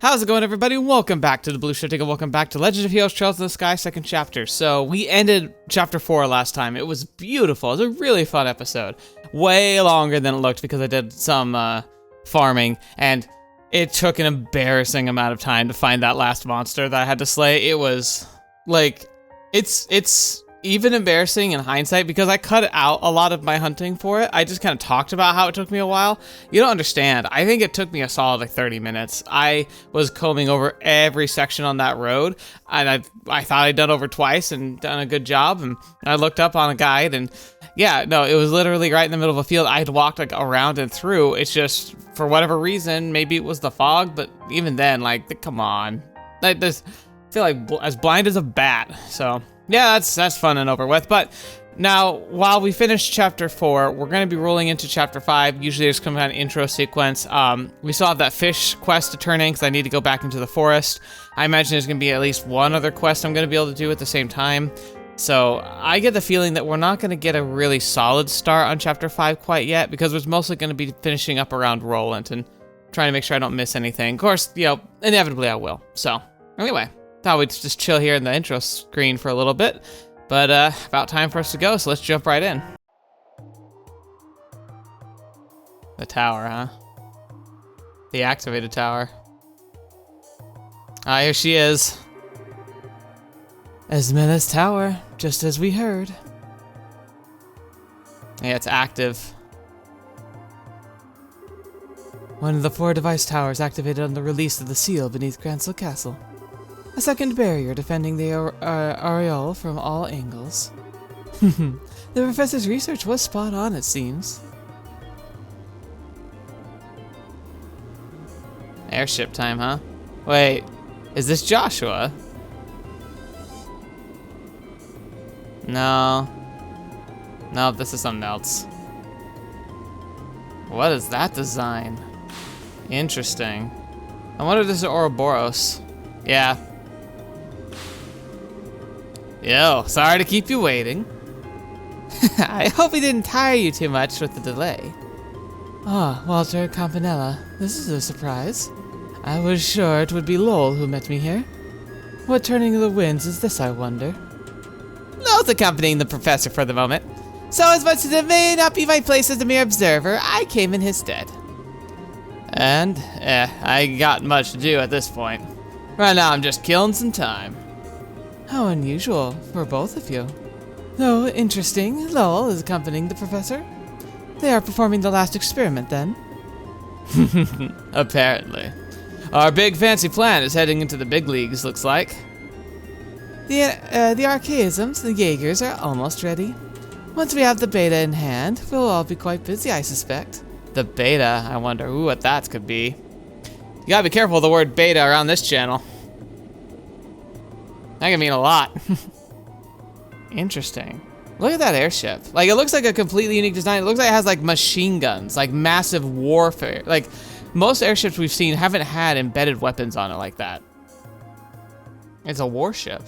How's it going, everybody? Welcome back to TheBlueShifting and welcome back to Legend of Heroes Trails in the Sky, second chapter. So, we ended chapter 4 last time. It was beautiful. It was a really fun episode. Way longer than it looked because I did some farming, and it took an embarrassing amount of time to find that last monster that I had to slay. It was, like, it's even embarrassing in hindsight because I cut out a lot of my hunting for it. I just kind of talked about how it took me a while. You don't understand. I think it took me a solid like 30 minutes. I was combing over every section on that road, and I thought I'd done over twice and done a good job, and I looked up on a guide, and yeah, no, it was literally right in the middle of a field. I had walked like around and through. It's just, for whatever reason, maybe it was the fog, but even then, like, come on. Like, this, I feel like as blind as a bat, so... yeah, that's fun and over with, but now, while we finish chapter 4, we're going to be rolling into chapter 5. Usually there's some kind of intro sequence. We still have that fish quest to turn in because I need to go back into the forest. I imagine there's going to be at least one other quest I'm going to be able to do at the same time. So I get the feeling that we're not going to get a really solid start on chapter 5 quite yet because it's mostly going to be finishing up around Rolent and trying to make sure I don't miss anything. Of course, you know, inevitably I will. So, anyway. Thought we'd just chill here in the intro screen for a little bit, but about time for us to go, so let's jump right in. The tower, huh? The activated tower. Ah, here she is. Esmela's tower, just as we heard. Yeah, it's active. One of the 4 device towers activated on the release of the seal beneath Grancel Castle. A second barrier defending the aureole from all angles. The professor's research was spot on, it seems. Airship time, huh? Wait, is this Joshua? No. No, this is something else. What is that design? Interesting. I wonder if this is Ouroboros. Yeah. Yo, sorry to keep you waiting. I hope we didn't tire you too much with the delay. Ah, Walter Campanella, this is a surprise. I was sure it would be Lowell who met me here. What turning of the winds is this, I wonder? Lowell's accompanying the professor for the moment. So as much as it may not be my place as a mere observer, I came in his stead. And, I got much to do at this point. Right now I'm just killing some time. How unusual for both of you. Though interesting, Lowell is accompanying the professor. They are performing the last experiment then. Apparently. Our big fancy plan is heading into the big leagues, looks like. The archaisms, the Jaegers, are almost ready. Once we have the beta in hand, we'll all be quite busy, I suspect. The beta? I wonder what that could be. You gotta be careful with the word beta around this channel. That can mean a lot. Interesting. Look at that airship. Like, it looks like a completely unique design. It looks like it has, like, machine guns, like massive warfare. Like, most airships we've seen haven't had embedded weapons on it like that. It's a warship.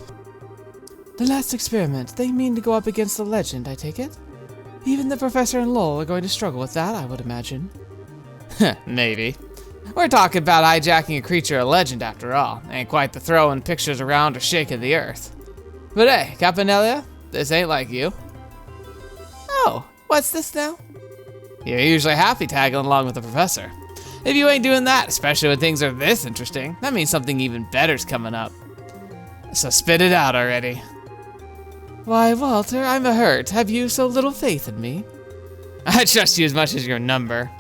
The last experiment. They mean to go up against the legend, I take it? Even the professor and Lowell are going to struggle with that, I would imagine. Maybe. We're talking about hijacking a creature of legend after all. Ain't quite the throwing pictures around or shaking the earth. But hey, Campanella, this ain't like you. Oh, what's this now? You're usually happy tagging along with the professor. If you ain't doing that, especially when things are this interesting, that means something even better's coming up. So spit it out already. Why, Walter, I'm hurt. Have you so little faith in me? I trust you as much as your number.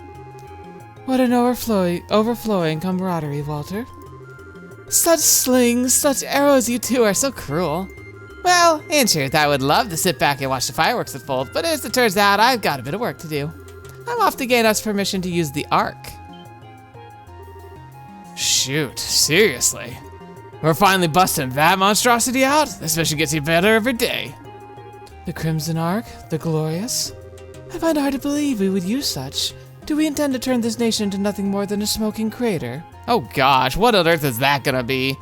What an overflowing camaraderie, Walter. Such slings, such arrows, you two are so cruel. Well, in truth, I would love to sit back and watch the fireworks unfold, but as it turns out, I've got a bit of work to do. I'm off to gain us permission to use the Ark. Shoot, seriously? We're finally busting that monstrosity out? This mission gets you better every day. The Crimson Ark? The Glorious? I find it hard to believe we would use such. Do we intend to turn this nation into nothing more than a smoking crater? Oh gosh, what on earth is that gonna be?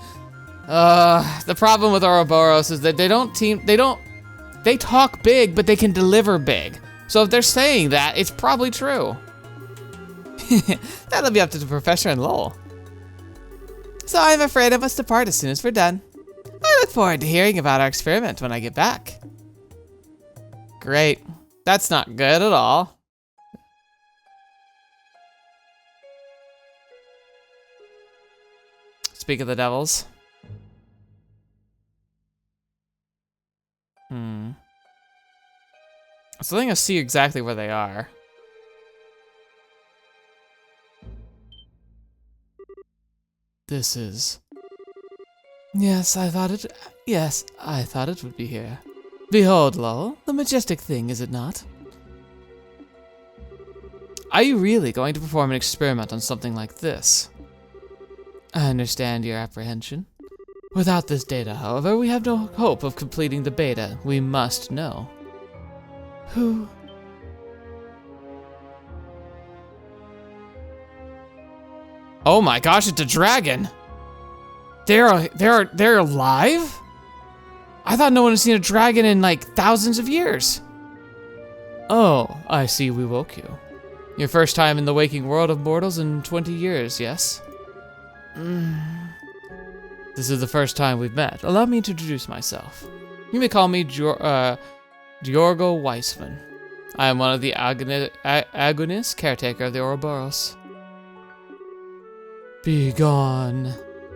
The problem with Ouroboros is that they talk big, but they can deliver big. So if they're saying that, it's probably true. That'll be up to the professor and Lowell. so I'm afraid I must depart as soon as we're done. I look forward to hearing about our experiment when I get back. Great. That's not good at all. Speak of the devils. So I think I see exactly where they are. This is... Yes, I thought it would be here. Behold, Lowell, the majestic thing, is it not? Are you really going to perform an experiment on something like this? I understand your apprehension. Without this data, however, we have no hope of completing the beta. We must know. Who? Oh my gosh, it's a dragon! They're alive? I thought no one had seen a dragon in like thousands of years. Oh, I see we woke you. Your first time in the waking world of mortals in 20 years, yes? This is the first time we've met. Allow me to introduce myself. You may call me Diogo Weissman. I am one of the Agonis, caretaker of the Ouroboros. Be gone.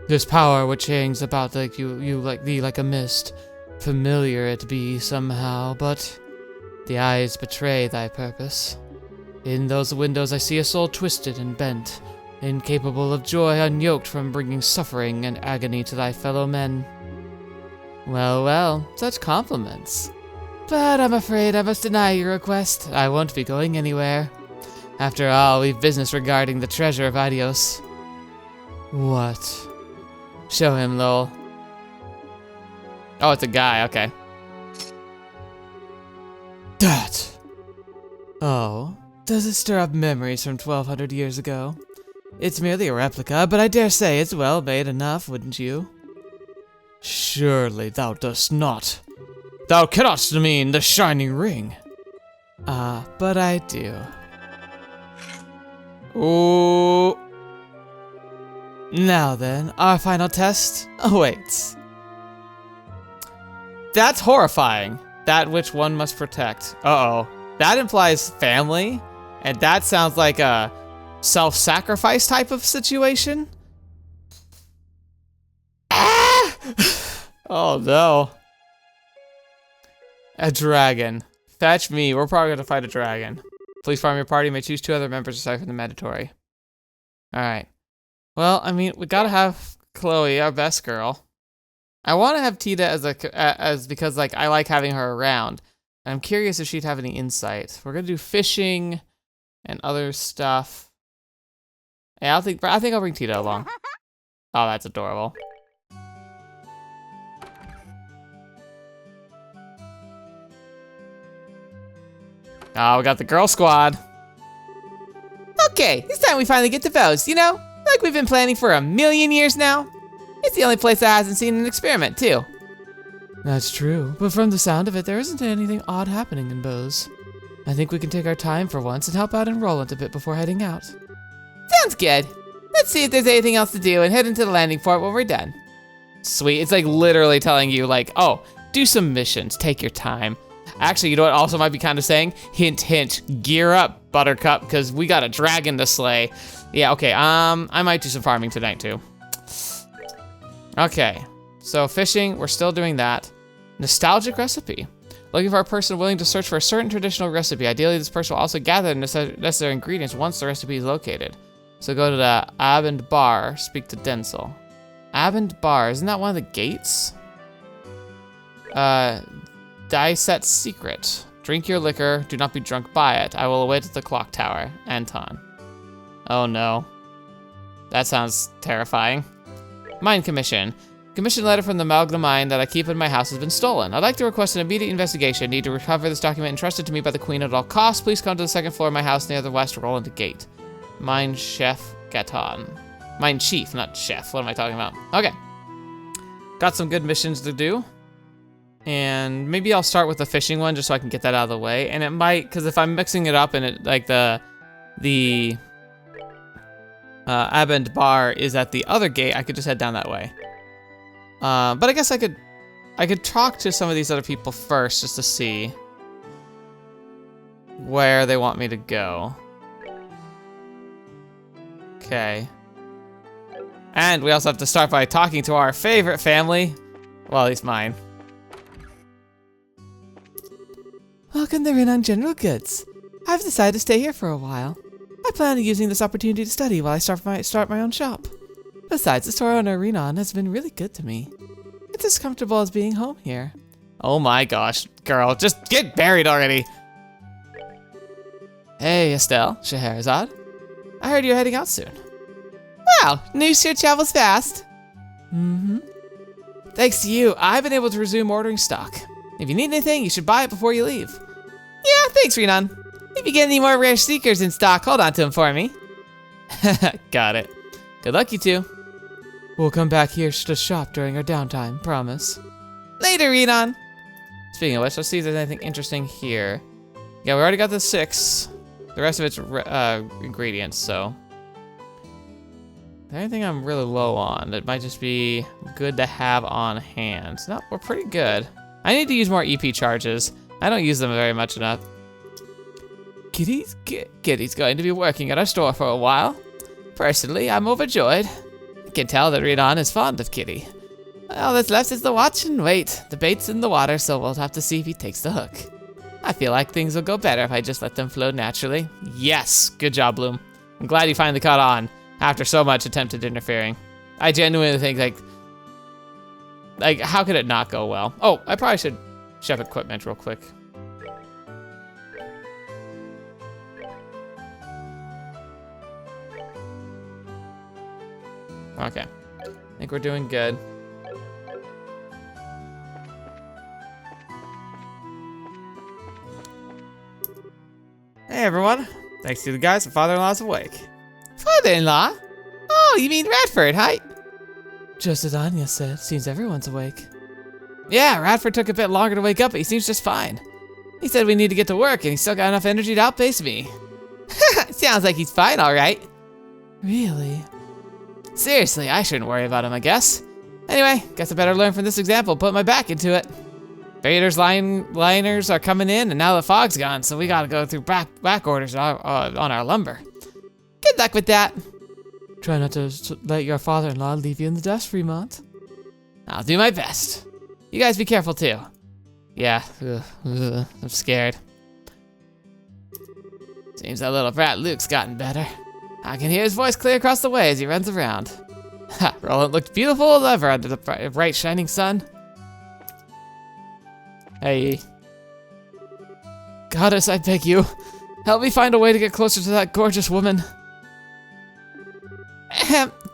This power which hangs about like like a mist. Familiar it be somehow, but the eyes betray thy purpose. In those windows I see a soul twisted and bent, incapable of joy, unyoked from bringing suffering and agony to thy fellow men. Well, well, such compliments. But I'm afraid I must deny your request. I won't be going anywhere. After all, we've business regarding the treasure of Adios. What? Show him, Lowell. Oh, it's a guy, okay. That! Oh, does it stir up memories from 1200 years ago? It's merely a replica, but I dare say it's well made enough, wouldn't you? Surely thou dost not. Thou cannot mean the shining ring. Ah, but I do. Ooh. Now then, our final test awaits. That's horrifying. That which one must protect. Uh-oh. That implies family, and that sounds like a self-sacrifice type of situation. Ah! Oh no. A dragon. Fetch me. We're probably gonna fight a dragon. Please farm your party. You may choose 2 other members aside from the mandatory. Alright. Well, I mean, we gotta have Chloe, our best girl. I want to have Tita as because like I like having her around. And I'm curious if she'd have any insight. We're gonna do fishing and other stuff. Yeah, I think I'll bring Tita along. Oh, that's adorable. Oh, we got the girl squad. Okay, it's time we finally get to Bose, you know? Like we've been planning for 1,000,000 years now. It's the only place that hasn't seen an experiment, too. That's true, but from the sound of it, there isn't anything odd happening in Bose. I think we can take our time for once and help out in Rolent a bit before heading out. Sounds good. Let's see if there's anything else to do and head into the landing port when we're done. Sweet, it's like literally telling you like, oh, do some missions, take your time. Actually, you know what also might be kind of saying? Hint, hint, gear up, Buttercup, because we got a dragon to slay. Yeah, okay, I might do some farming tonight too. Okay, so fishing, we're still doing that. Nostalgic recipe. Looking for a person willing to search for a certain traditional recipe. Ideally, this person will also gather the necessary ingredients once the recipe is located. So go to the Abend Bar, speak to Denzel. Abend Bar, isn't that one of the gates? Dieset secret. Drink your liquor, do not be drunk by it. I will await at the clock tower. Anton. Oh no. That sounds terrifying. Mine commission. Commission letter from the Amalgam mine that I keep in my house has been stolen. I'd like to request an immediate investigation. Need to recover this document entrusted to me by the Queen at all costs. Please come to the 2nd floor of my house near the west Rolent gate. Mine chef Gaton. Mine chief, not chef. What am I talking about? Okay. Got some good missions to do. And maybe I'll start with the fishing one just so I can get that out of the way. And it might, because if I'm mixing it up and it like the Abend Bar is at the other gate. I could just head down that way. But I guess I could talk to some of these other people first just to see where they want me to go. Okay. And we also have to start by talking to our favorite family. Well, at least mine. Welcome to Renan General Goods. I've decided to stay here for a while. I plan on using this opportunity to study while I start my own shop. Besides, the store owner Renan has been really good to me. It's as comfortable as being home here. Oh my gosh, girl, just get buried already. Hey, Estelle, Scheherazade. I heard you're heading out soon. Wow, news here travels fast. Mm-hmm. Thanks to you, I've been able to resume ordering stock. If you need anything, you should buy it before you leave. Yeah, thanks, Renan. If you get any more rare sneakers in stock, hold on to them for me. Got it. Good luck, you two. We'll come back here to shop during our downtime, promise. Later, Renan. Speaking of which, let's see if there's anything interesting here. Yeah, we already got the 6. The rest of it's ingredients, so. Is there anything I'm really low on that might just be good to have on hand? No, we're pretty good. I need to use more EP charges. I don't use them very much enough. Kitty's going to be working at our store for a while. Personally, I'm overjoyed. I can tell that Renan is fond of Kitty. All that's left is the watch and wait. The bait's in the water, so we'll have to see if he takes the hook. I feel like things will go better if I just let them flow naturally. Yes, good job, Bloom. I'm glad you finally caught on after so much attempted interfering. I genuinely think, like, how could it not go well? Oh, I probably should shove equipment real quick. Okay, I think we're doing good. Hey everyone, thanks to the guys, my father-in-law's awake. Father-in-law? Oh, you mean Radford, hi? Just as Anya said, seems everyone's awake. Yeah, Radford took a bit longer to wake up, but he seems just fine. He said we need to get to work, and he's still got enough energy to outpace me. Sounds like he's fine, all right. Really? Seriously, I shouldn't worry about him, I guess. Anyway, guess I better learn from this example, put my back into it. Baiters liners are coming in, and now the fog's gone, so we gotta go through back orders on our lumber. Good luck with that. Try not to let your father-in-law leave you in the dust, Fremont. I'll do my best. You guys be careful, too. Yeah, I'm scared. Seems that little brat Luke's gotten better. I can hear his voice clear across the way as he runs around. Ha, Rolent looked beautiful as ever under the bright shining sun. Hey. Goddess, I beg you. Help me find a way to get closer to that gorgeous woman.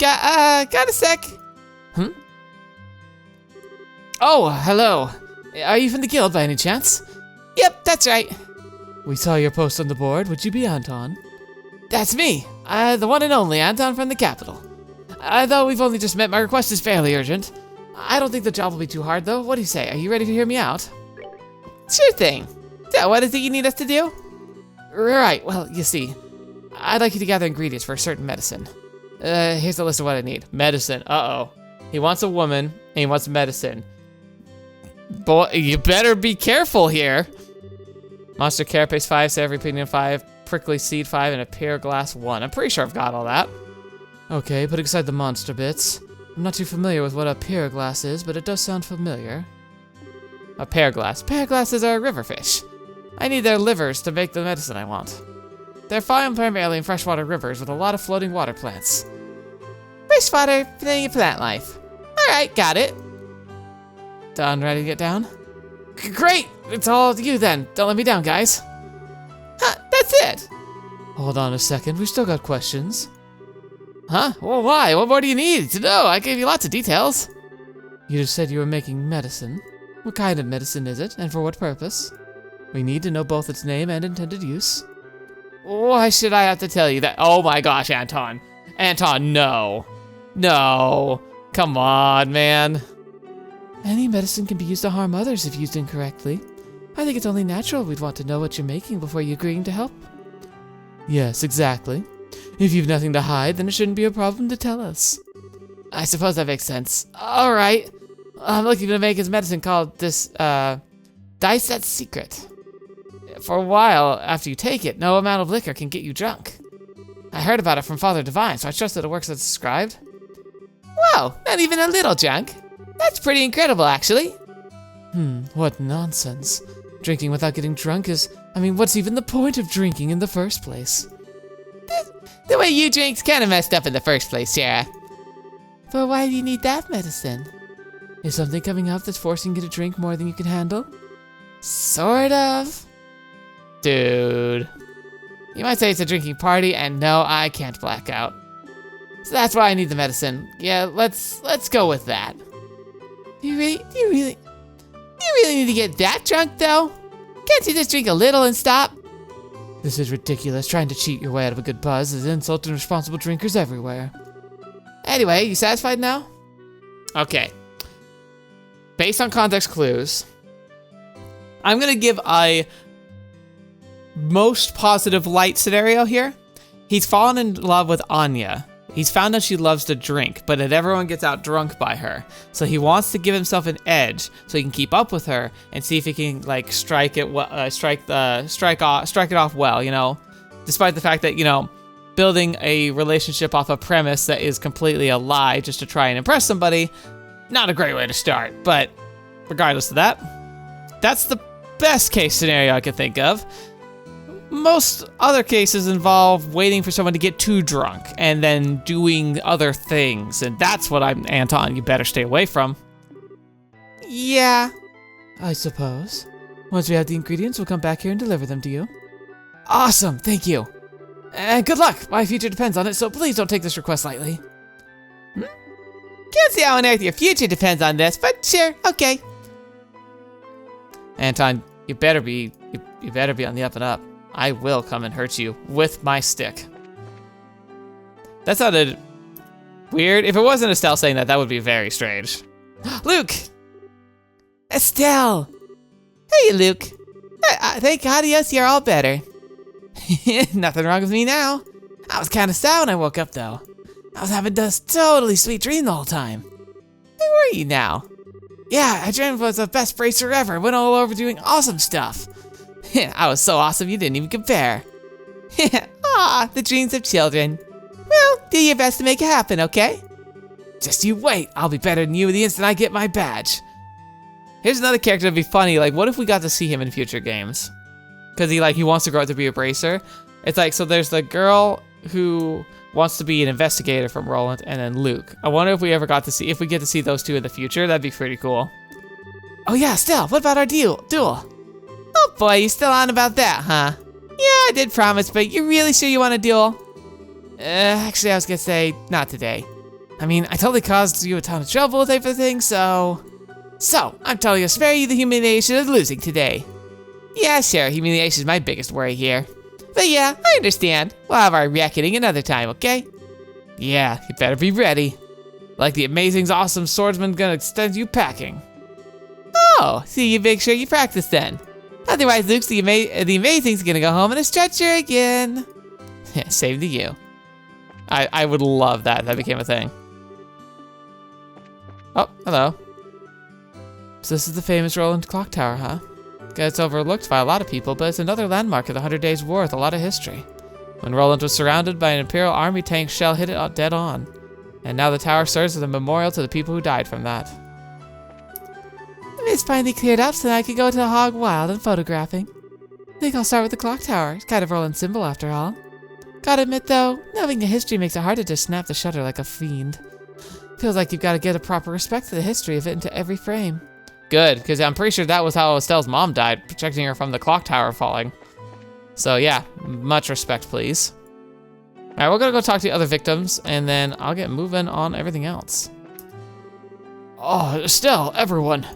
Got a sec. Oh, hello. Are you from the guild by any chance? Yep, that's right. We saw your post on the board. Would you be Anton? That's me. The one and only Anton from the capital. Though we've only just met, my request is fairly urgent. I don't think the job will be too hard, though. What do you say? Are you ready to hear me out? Sure thing. So, what is it you need us to do? Right, well, you see, I'd like you to gather ingredients for a certain medicine. Here's the list of what I need. Medicine, uh-oh. He wants a woman, and he wants medicine. Boy, you better be careful here. Monster Carapace 5, Savory Pinion 5, Prickly Seed 5, and a Pear Glass 1. I'm pretty sure I've got all that. Okay, put aside the monster bits. I'm not too familiar with what a Pear Glass is, but it does sound familiar. A Pear Glass. Pear Glasses are river fish. I need their livers to make the medicine I want. They're found primarily in freshwater rivers with a lot of floating water plants. Freshwater, plant life. Alright, got it. Done, ready to get down? Great! It's all you then. Don't let me down, guys. Huh, that's it. Hold on a second, we've still got questions. Huh? Well, why? What more do you need to know? I gave you lots of details. You just said you were making medicine. What kind of medicine is it, and for what purpose? We need to know both its name and intended use. Why should I have to tell you that? Oh my gosh, Anton. Anton, no. No. Come on, man. Any medicine can be used to harm others if used incorrectly. I think it's only natural we'd want to know what you're making before you agreeing to help. Yes, exactly. If you've nothing to hide, then it shouldn't be a problem to tell us. I suppose that makes sense. All right. I'm looking to make his medicine called this, Dice That's Secret. For a while after you take it, no amount of liquor can get you drunk. I heard about it from Father Divine, so I trust that it works as described. Whoa, not even a little drunk. That's pretty incredible, actually. What nonsense. Drinking without getting drunk is... what's even the point of drinking in the first place? The way you drink's kind of messed up in the first place, Sarah. But why do you need that medicine? Is something coming up that's forcing you to drink more than you can handle? Sort of. Dude. You might say it's a drinking party, and no, I can't black out. So that's why I need the medicine. Yeah, let's go with that. Do you really need to get that drunk, though? Can't you just drink a little and stop? This is ridiculous. Trying to cheat your way out of a good buzz is insulting responsible drinkers everywhere. Anyway, you satisfied now? Okay. Based on context clues, I'm gonna give a most positive light scenario here. He's fallen in love with Anya. He's found out she loves to drink, but that everyone gets out drunk by her. So he wants to give himself an edge so he can keep up with her and see if he can like strike it off well, you know, despite the fact that, you know, building a relationship off a premise that is completely a lie just to try and impress somebody, not a great way to start. But regardless of that, that's the best case scenario I could think of. Most other cases involve waiting for someone to get too drunk and then doing other things, and that's what Anton, you better stay away from. Yeah, I suppose. Once we have the ingredients, we'll come back here and deliver them to you. Awesome, thank you. And good luck. My future depends on it, so please don't take this request lightly. Can't see how on earth your future depends on this, but sure, okay. Anton, you better be on the up and up. I will come and hurt you with my stick. That sounded weird. If it wasn't Estelle saying that, that would be very strange. Luke! Estelle! Hey, Luke. Thank God, yes, you're all better. Nothing wrong with me now. I was kind of sad when I woke up, though. I was having this totally sweet dream the whole time. Where were you now? Yeah, I dreamed it was the best bracer ever. Went all over doing awesome stuff. I was so awesome you didn't even compare. Aw, the dreams of children. Well, do your best to make it happen, okay? Just you wait, I'll be better than you the instant I get my badge. Here's another character that'd be funny, like what if we got to see him in future games? Cause he wants to grow up to be a bracer. It's like, so there's the girl who wants to be an investigator from Rolent, and then Luke. I wonder if we get to see those two in the future, that'd be pretty cool. Oh yeah, Estelle, what about our duel? Oh boy, you still on about that, huh? Yeah, I did promise, but you're really sure you want a duel? Actually, I was gonna say, not today. I totally caused you a ton of trouble with everything, so I'm totally gonna spare you the humiliation of losing today. Yeah, sure, humiliation is my biggest worry here. But yeah, I understand. We'll have our reckoning another time, okay? Yeah, you better be ready. Like the amazing's awesome swordsman gonna send you packing. Oh, see you make sure you practice then. Otherwise, Luke's the amazing's gonna go home in a stretcher again. Same to you. I would love that if that became a thing. Oh, hello. So this is the famous Rolent clock tower, huh? Gets overlooked by a lot of people, but it's another landmark of the 100 Days' War with a lot of history. When Rolent was surrounded by an Imperial army, tank shell hit it dead on. And now the tower serves as a memorial to the people who died from that. The mist finally cleared up so that I could go to Hog Wild and photographing. I think I'll start with the clock tower. It's kind of Rolent's symbol after all. Gotta admit though, knowing the history makes it hard to just snap the shutter like a fiend. Feels like you've got to get a proper respect to the history of it into every frame. Good, because I'm pretty sure that was how Estelle's mom died, protecting her from the clock tower falling. So yeah, much respect, please. Alright, we're gonna go talk to the other victims, and then I'll get moving on everything else. Oh, Estelle, everyone.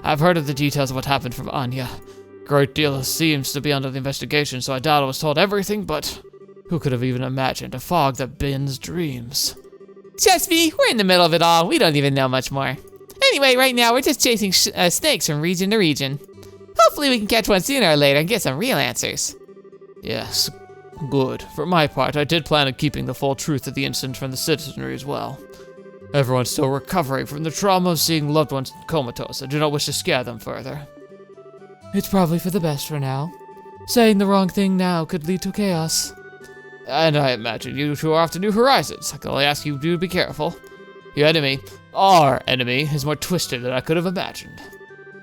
I've heard of the details of what happened from Anya. Great deal seems to be under the investigation, so I doubt I was told everything, but who could have even imagined a fog that bends dreams? Trust me, we're in the middle of it all. We don't even know much more. Anyway, right now we're just chasing snakes from region to region. Hopefully we can catch one sooner or later and get some real answers. Yes, Good. For my part, I did plan on keeping the full truth of the incident from the citizenry as well. Everyone's still recovering from the trauma of seeing loved ones comatose. I do not wish to scare them further. It's probably for the best for now. Saying the wrong thing now could lead to chaos. And I imagine you two are off to new horizons. I can only ask you to be careful. Your enemy, our enemy, is more twisted than I could have imagined.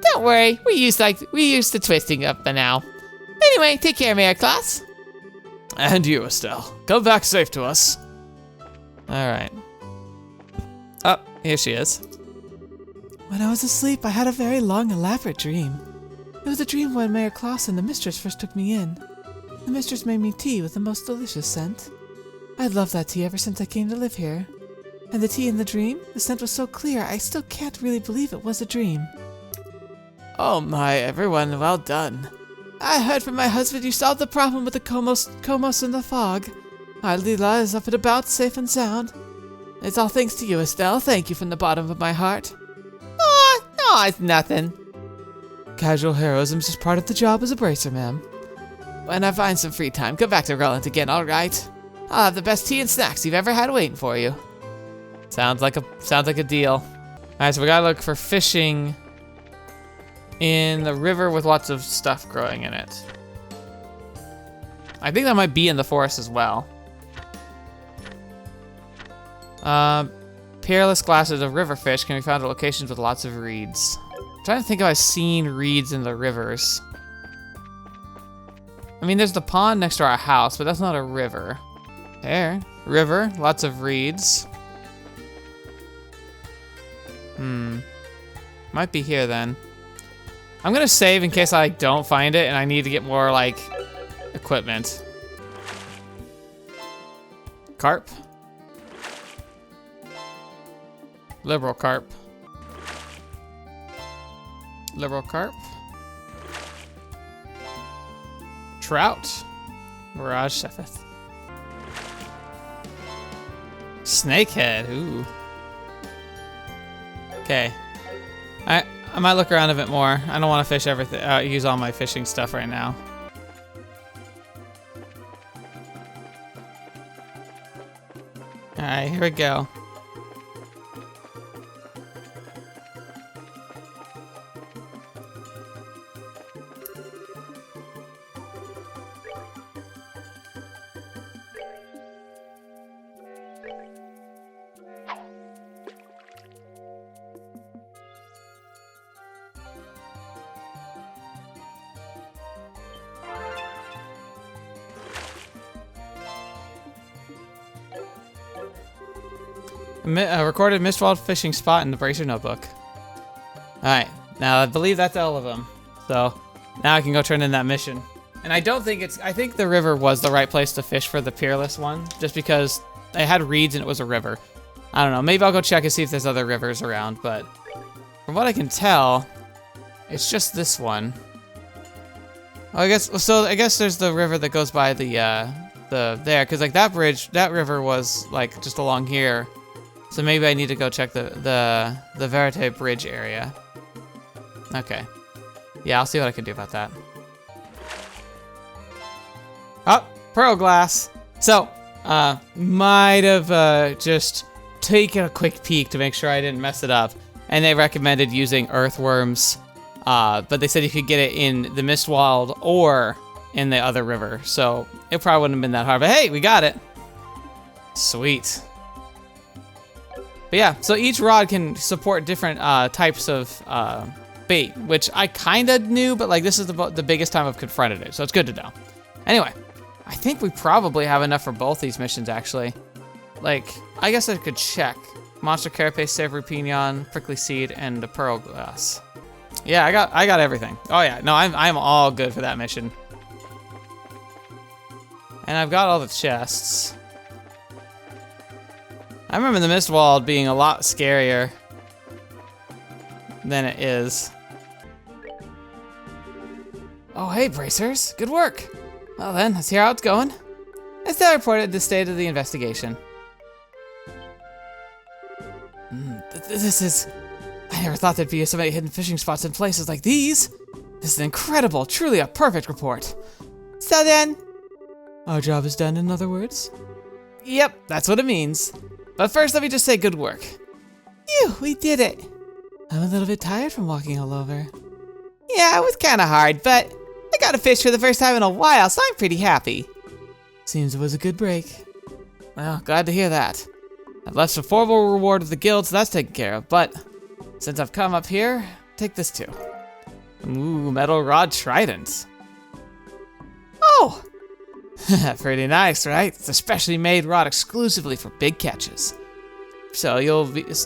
Don't worry, we're used to twisting up by now. Anyway, take care, Mayor Claus. And you, Estelle. Come back safe to us. Alright. Oh, here she is. When I was asleep, I had a very long, elaborate dream. It was a dream when Mayor Claus and the mistress first took me in. The mistress made me tea with the most delicious scent. I'd loved that tea ever since I came to live here. And the tea in the dream, the scent was so clear, I still can't really believe it was a dream. Oh my, everyone, well done. I heard from my husband you solved the problem with the Comos and the fog. Our Lila is up and about, safe and sound. It's all thanks to you, Estelle. Thank you from the bottom of my heart. Oh, it's nothing. Casual heroism is just part of the job as a bracer, ma'am. When I find some free time, come back to Rolent again, alright? I'll have the best tea and snacks you've ever had waiting for you. Sounds like a deal. Alright, so we gotta look for fishing in the river with lots of stuff growing in it. I think that might be in the forest as well. Peerless glasses of river fish can be found at locations with lots of reeds. I'm trying to think if I've seen reeds in the rivers. I mean, there's the pond next to our house, but that's not a river. There, river, lots of reeds. Might be here then. I'm gonna save in case I don't find it and I need to get more, like, equipment. Carp. Liberl carp. Liberl carp. Trout. Mirage Shepheth. Snakehead, ooh. Okay. I might look around a bit more. I don't want to fish everything, use all my fishing stuff right now. Alright, here we go. Recorded Mistwald fishing spot in the Bracer notebook. Alright, now I believe that's all of them. So, now I can go turn in that mission. And I don't think I think the river was the right place to fish for the Peerless one, just because it had reeds and it was a river. I don't know, maybe I'll go check and see if there's other rivers around, but from what I can tell, it's just this one. Oh, I guess there's the river that goes by there, because like that river was like just along here. So maybe I need to go check the Verite Bridge area. Okay. Yeah, I'll see what I can do about that. Oh, pearl glass. So, might have just taken a quick peek to make sure I didn't mess it up. And they recommended using earthworms, but they said you could get it in the Mistwald or in the other river. So it probably wouldn't have been that hard, but hey, we got it. Sweet. But yeah, so each rod can support different types of bait, which I kind of knew, but like this is the biggest time I've confronted it, so it's good to know. Anyway, I think we probably have enough for both these missions, actually. Like, I guess I could check. Monster Carapace, Savory Pignon, Prickly Seed, and the Pearl Glass. Yeah, I got everything. Oh yeah, no, I'm all good for that mission. And I've got all the chests. I remember the Mistwald being a lot scarier than it is. Oh, hey, Bracers. Good work. Well then, let's hear how it's going. Estelle reported the state of the investigation. I never thought there'd be so many hidden fishing spots in places like these. This is incredible, truly a perfect report. So then, Our job is done, in other words? Yep, that's what it means. But first, let me just say good work. Phew, we did it. I'm a little bit tired from walking all over. Yeah, it was kind of hard, but I got a fish for the first time in a while, so I'm pretty happy. Seems it was a good break. Well, glad to hear that. I've left a formal reward of the guild, so that's taken care of, but since I've come up here, take this too. Ooh, metal rod trident. Oh! Pretty nice, right? It's a specially made rod exclusively for big catches. So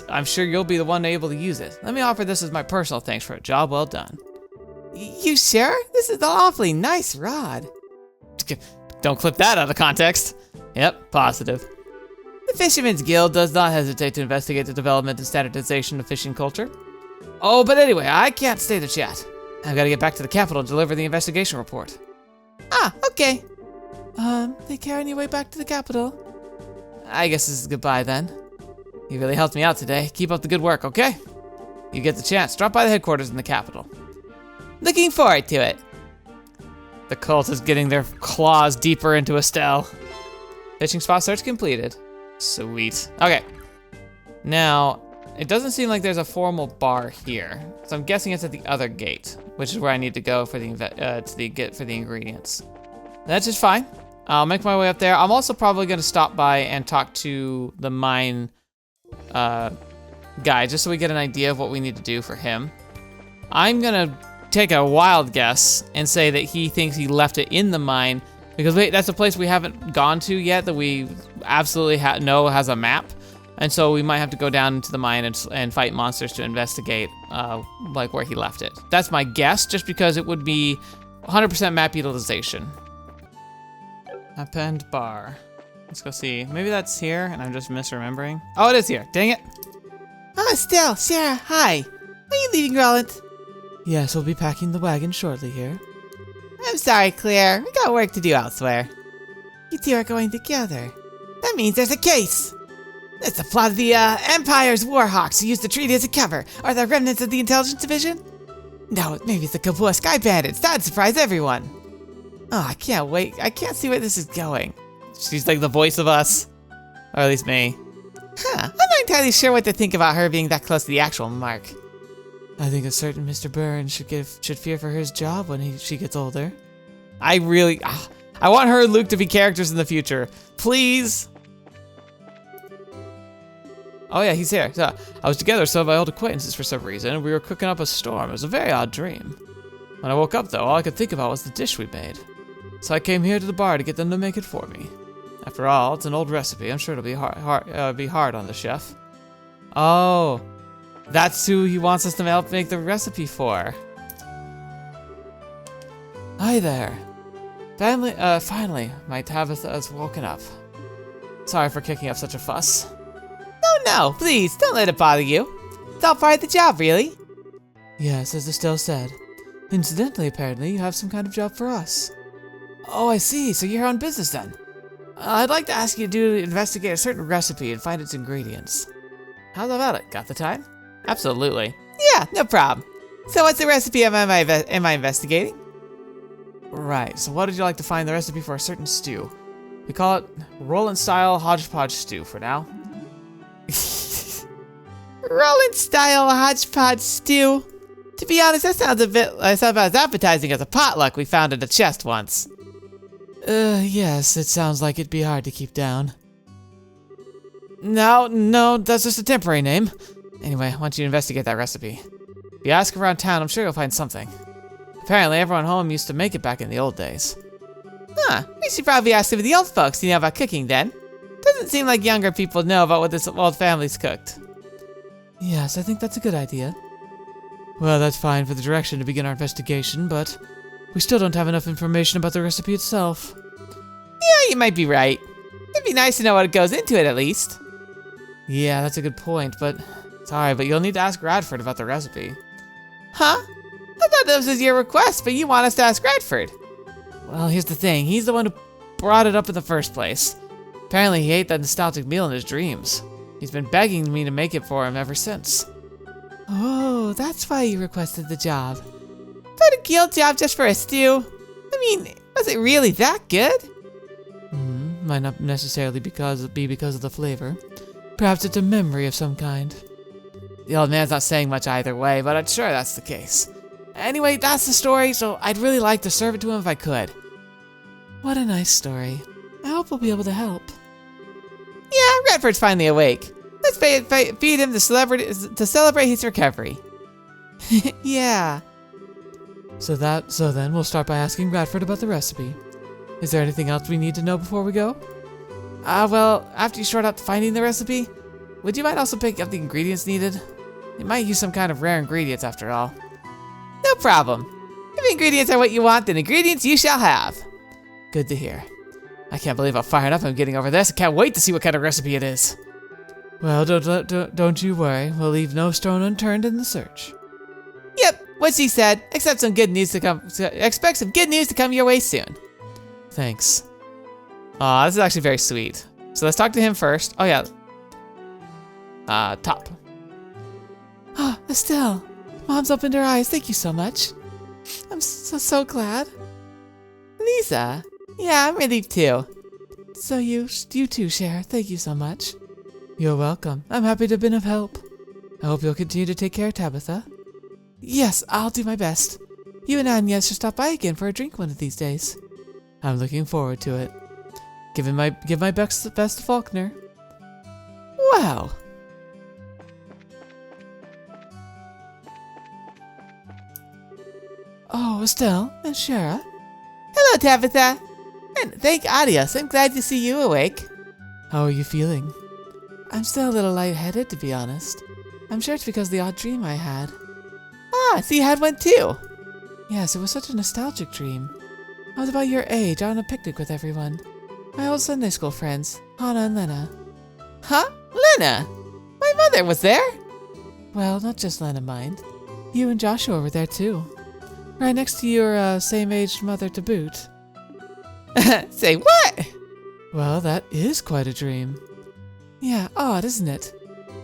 I'm sure you'll be the one able to use it. Let me offer this as my personal thanks for a job well done. You sure? This is an awfully nice rod. Don't clip that out of context. Yep, positive. The Fisherman's Guild does not hesitate to investigate the development and standardization of fishing culture. Oh, but anyway, I can't stay to chat. I've got to get back to the capital and deliver the investigation report. Ah, okay. Take care on your way back to the capital. I guess this is goodbye then. You really helped me out today. Keep up the good work, okay? You get the chance, drop by the headquarters in the capital. Looking forward to it. The cult is getting their claws deeper into Estelle. Fishing spot search completed. Sweet. Okay. Now, it doesn't seem like there's a formal bar here, so I'm guessing it's at the other gate, which is where I need to go for the ingredients. That's just fine. I'll make my way up there. I'm also probably going to stop by and talk to the mine guy, just so we get an idea of what we need to do for him. I'm going to take a wild guess and say that he thinks he left it in the mine, because that's a place we haven't gone to yet that we absolutely know has a map. And so we might have to go down into the mine and fight monsters to investigate like where he left it. That's my guess, just because it would be 100% map utilization. Append bar. Let's go see. Maybe that's here and I'm just misremembering. Oh, it is here. Dang it. Oh, Estelle, Sarah, hi. Are you leaving Rolent? Yes, we'll be packing the wagon shortly here. I'm sorry, Claire. We got work to do elsewhere. You two are going together. That means there's a case. It's the plot of the Empire's Warhawks who used the treaty as a cover. Are there remnants of the intelligence division? No, maybe it's the Kabul Sky Bandits. That'd surprise everyone. Oh, I can't wait. I can't see where this is going. She's like the voice of us. Or at least me. Huh, I'm not entirely sure what to think about her being that close to the actual mark. I think a certain Mr. Burns should fear for his job when she gets older. I want her and Luke to be characters in the future. Please. Oh yeah, he's here. So, I was together with some of my old acquaintances for some reason, and we were cooking up a storm. It was a very odd dream. When I woke up though, all I could think about was the dish we made. So I came here to the bar to get them to make it for me. After all, it's an old recipe. I'm sure it'll be hard on the chef. Oh, that's who he wants us to help make the recipe for. Hi there. Finally, my Tabitha has woken up. Sorry for kicking up such a fuss. No, please, don't let it bother you. It's all part of the job, really. Yes, as Estelle said. Incidentally, apparently, you have some kind of job for us. Oh, I see. So you're on business then. I'd like to ask you to investigate a certain recipe and find its ingredients. How's about it? Got the time? Absolutely. Yeah, no problem. So what's the recipe am I investigating? Right, so what would you like to find the recipe for a certain stew? We call it Rolent style hodgepodge stew for now. Rolent style hodgepodge stew. To be honest, that sounds about as appetizing as a potluck we found in a chest once. Yes, it sounds like it'd be hard to keep down. No, that's just a temporary name. Anyway, why don't you investigate that recipe? If you ask around town, I'm sure you'll find something. Apparently, everyone home used to make it back in the old days. Huh, we should probably ask some of the old folks to know about cooking then. Doesn't seem like younger people know about what this old family's cooked. Yes, I think that's a good idea. Well, that's fine for the direction to begin our investigation, but we still don't have enough information about the recipe itself. Yeah, you might be right. It'd be nice to know what goes into it at least. Yeah, that's a good point, but sorry, but you'll need to ask Radford about the recipe. Huh? I thought this was your request, but you want us to ask Radford. Well, here's the thing. He's the one who brought it up in the first place. Apparently, he ate that nostalgic meal in his dreams. He's been begging me to make it for him ever since. Oh, that's why you requested the job. But a guild job just for a stew? I mean, was it really that good? Might not necessarily be because of the flavor. Perhaps it's a memory of some kind. The old man's not saying much either way, but I'm sure that's the case. Anyway, that's the story, so I'd really like to serve it to him if I could. What a nice story. I hope we'll be able to help. Yeah, Redford's finally awake. Let's feed him to celebrate his recovery. Yeah. So then we'll start by asking Radford about the recipe. Is there anything else we need to know before we go? Well, after you sort out finding the recipe, would you mind also picking up the ingredients needed? You might use some kind of rare ingredients after all. No problem. If the ingredients are what you want, then ingredients you shall have. Good to hear. I can't believe how fired up I'm getting over this. I can't wait to see what kind of recipe it is. Well, don't you worry. We'll leave no stone unturned in the search. Yep, what she said. Expect some good news to come your way soon. Thanks. Aw, this is actually very sweet. So let's talk to him first. Oh yeah. Top. Ah, Estelle. Mom's opened her eyes. Thank you so much. I'm so glad. Lisa. Yeah, I'm relieved too. So you too, Cher. Thank you so much. You're welcome. I'm happy to have been of help. I hope you'll continue to take care, Tabitha. Yes, I'll do my best. You and Agnes should stop by again for a drink one of these days. I'm looking forward to it. Give my best to Faulkner. Wow. Oh, Estelle and Shara. Hello, Tabitha. And thank Adios. I'm glad to see you awake. How are you feeling? I'm still a little lightheaded, to be honest. I'm sure it's because of the odd dream I had. Ah, so you had one too? Yes, it was such a nostalgic dream. I was about your age, out on a picnic with everyone. My old Sunday school friends, Hannah and Lena. Huh? Lena? My mother was there? Well, not just Lena, mind. You and Joshua were there too. Right next to your same-aged mother to boot. Say what? Well, that is quite a dream. Yeah, odd, isn't it?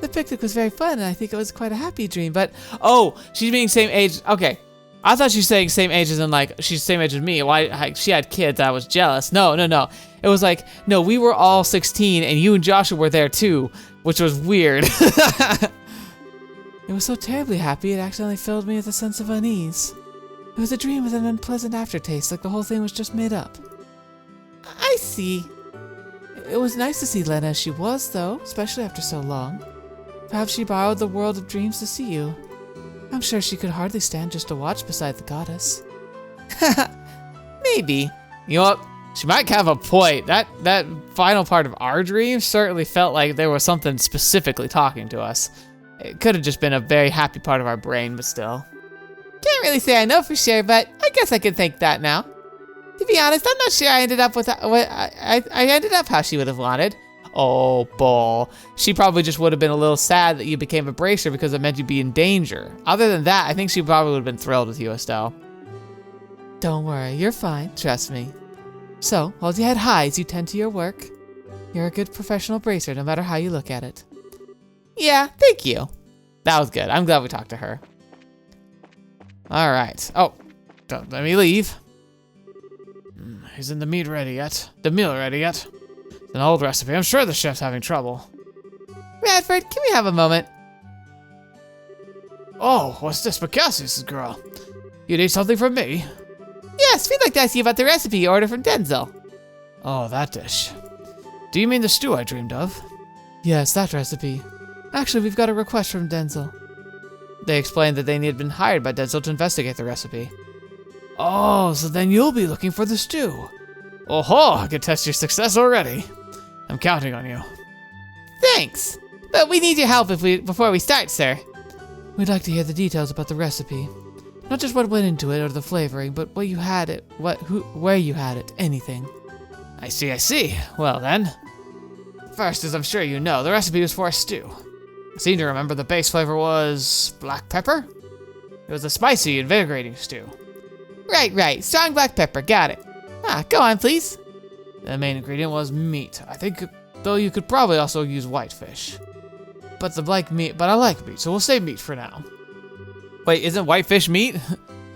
The picnic was very fun, and I think it was quite a happy dream, but... Oh, she's being same age. Okay. I thought she was saying same age as in, like, she's the same age as me. Why? She had kids. I was jealous. No. It was like, no, we were all 16, and you and Joshua were there, too, which was weird. It was so terribly happy, it accidentally filled me with a sense of unease. It was a dream with an unpleasant aftertaste, like the whole thing was just made up. I see. It was nice to see Lena as she was, though, especially after so long. Perhaps she borrowed the world of dreams to see you. I'm sure she could hardly stand just to watch beside the goddess. Maybe. You know what? She might have a point. That final part of our dream certainly felt like there was something specifically talking to us. It could have just been a very happy part of our brain, but still. Can't really say I know for sure, but I guess I can think that now. To be honest, I'm not sure I ended up with what I ended up how she would have wanted. Oh, bull. She probably just would have been a little sad that you became a bracer because it meant you'd be in danger. Other than that, I think she probably would have been thrilled with you, Estelle. Don't worry, you're fine, trust me. So, hold your head high as you tend to your work. You're a good professional bracer, no matter how you look at it. Yeah, thank you. That was good. I'm glad we talked to her. Alright. Oh, don't let me leave. Isn't the meat ready yet? The meal ready yet? It's an old recipe. I'm sure the chef's having trouble. Radford, can we have a moment? Oh, what's this? Cassius' girl. You need something from me? Yes, we'd like to ask you about the recipe you ordered from Denzel. Oh, that dish. Do you mean the stew I dreamed of? Yes, that recipe. Actually, we've got a request from Denzel. They explained that they had been hired by Denzel to investigate the recipe. Oh, so then you'll be looking for the stew. Oh-ho, I can test your success already. I'm counting on you. Thanks, but we need your help before we start, sir. We'd like to hear the details about the recipe. Not just what went into it or the flavoring, but what you had it, where you had it, anything. I see. Well then. First, as I'm sure you know, the recipe was for a stew. I seem to remember the base flavor was black pepper. It was a spicy, invigorating stew. Right. Strong black pepper, got it. Go on, please. The main ingredient was meat. I think, though you could probably also use whitefish. But I like meat, so we'll say meat for now. Wait, isn't whitefish meat?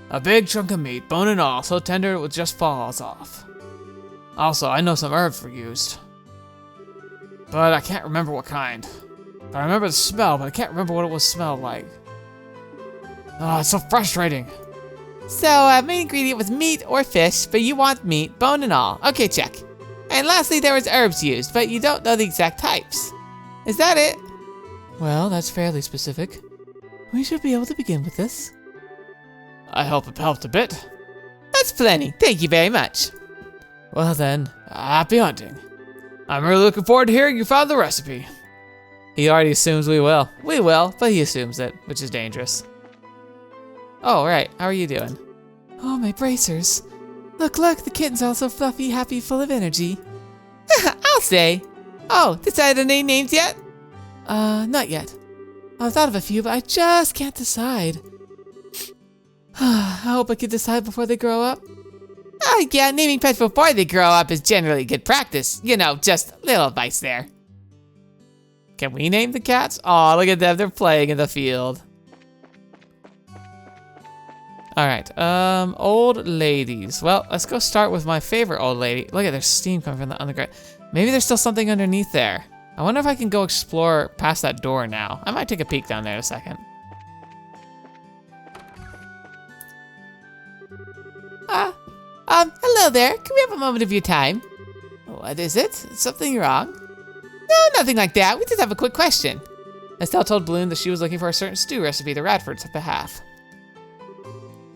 A big chunk of meat, bone and all, so tender it would just falls off. Also, I know some herbs were used. but I can't remember what kind. I remember the smell, but I can't remember what it was smelled like. Oh, it's so frustrating. So, main ingredient was meat or fish, but you want meat, bone and all. Okay, check. And lastly, there was herbs used, but you don't know the exact types. Is that it? Well, that's fairly specific. We should be able to begin with this. I hope it helped a bit. That's plenty. Thank you very much. Well then, Happy hunting. I'm really looking forward to hearing you found the recipe. He already assumes we will. We will, but he assumes it, which is dangerous. Oh, right. How are you doing? oh my bracers. Look, the kitten's all so fluffy, happy, full of energy. I'll say. Oh, decided on any names yet? Not yet. I've thought of a few, but I just can't decide. I hope I can decide before they grow up. Oh, yeah, naming pets before they grow up is generally good practice. You know, just a little advice there. Can we name the cats? Oh, look at them. They're playing in the field. All right, old ladies. Well, let's go start with my favorite old lady. Look at there's steam coming from the underground. Maybe there's still something underneath there. I wonder if I can go explore past that door now. I might take a peek down there in a second. Hello there. Can we have a moment of your time? What is it? Is something wrong? No, nothing like that. We just have a quick question. Estelle told Bloom that she was looking for a certain stew recipe the Radfords' behalf.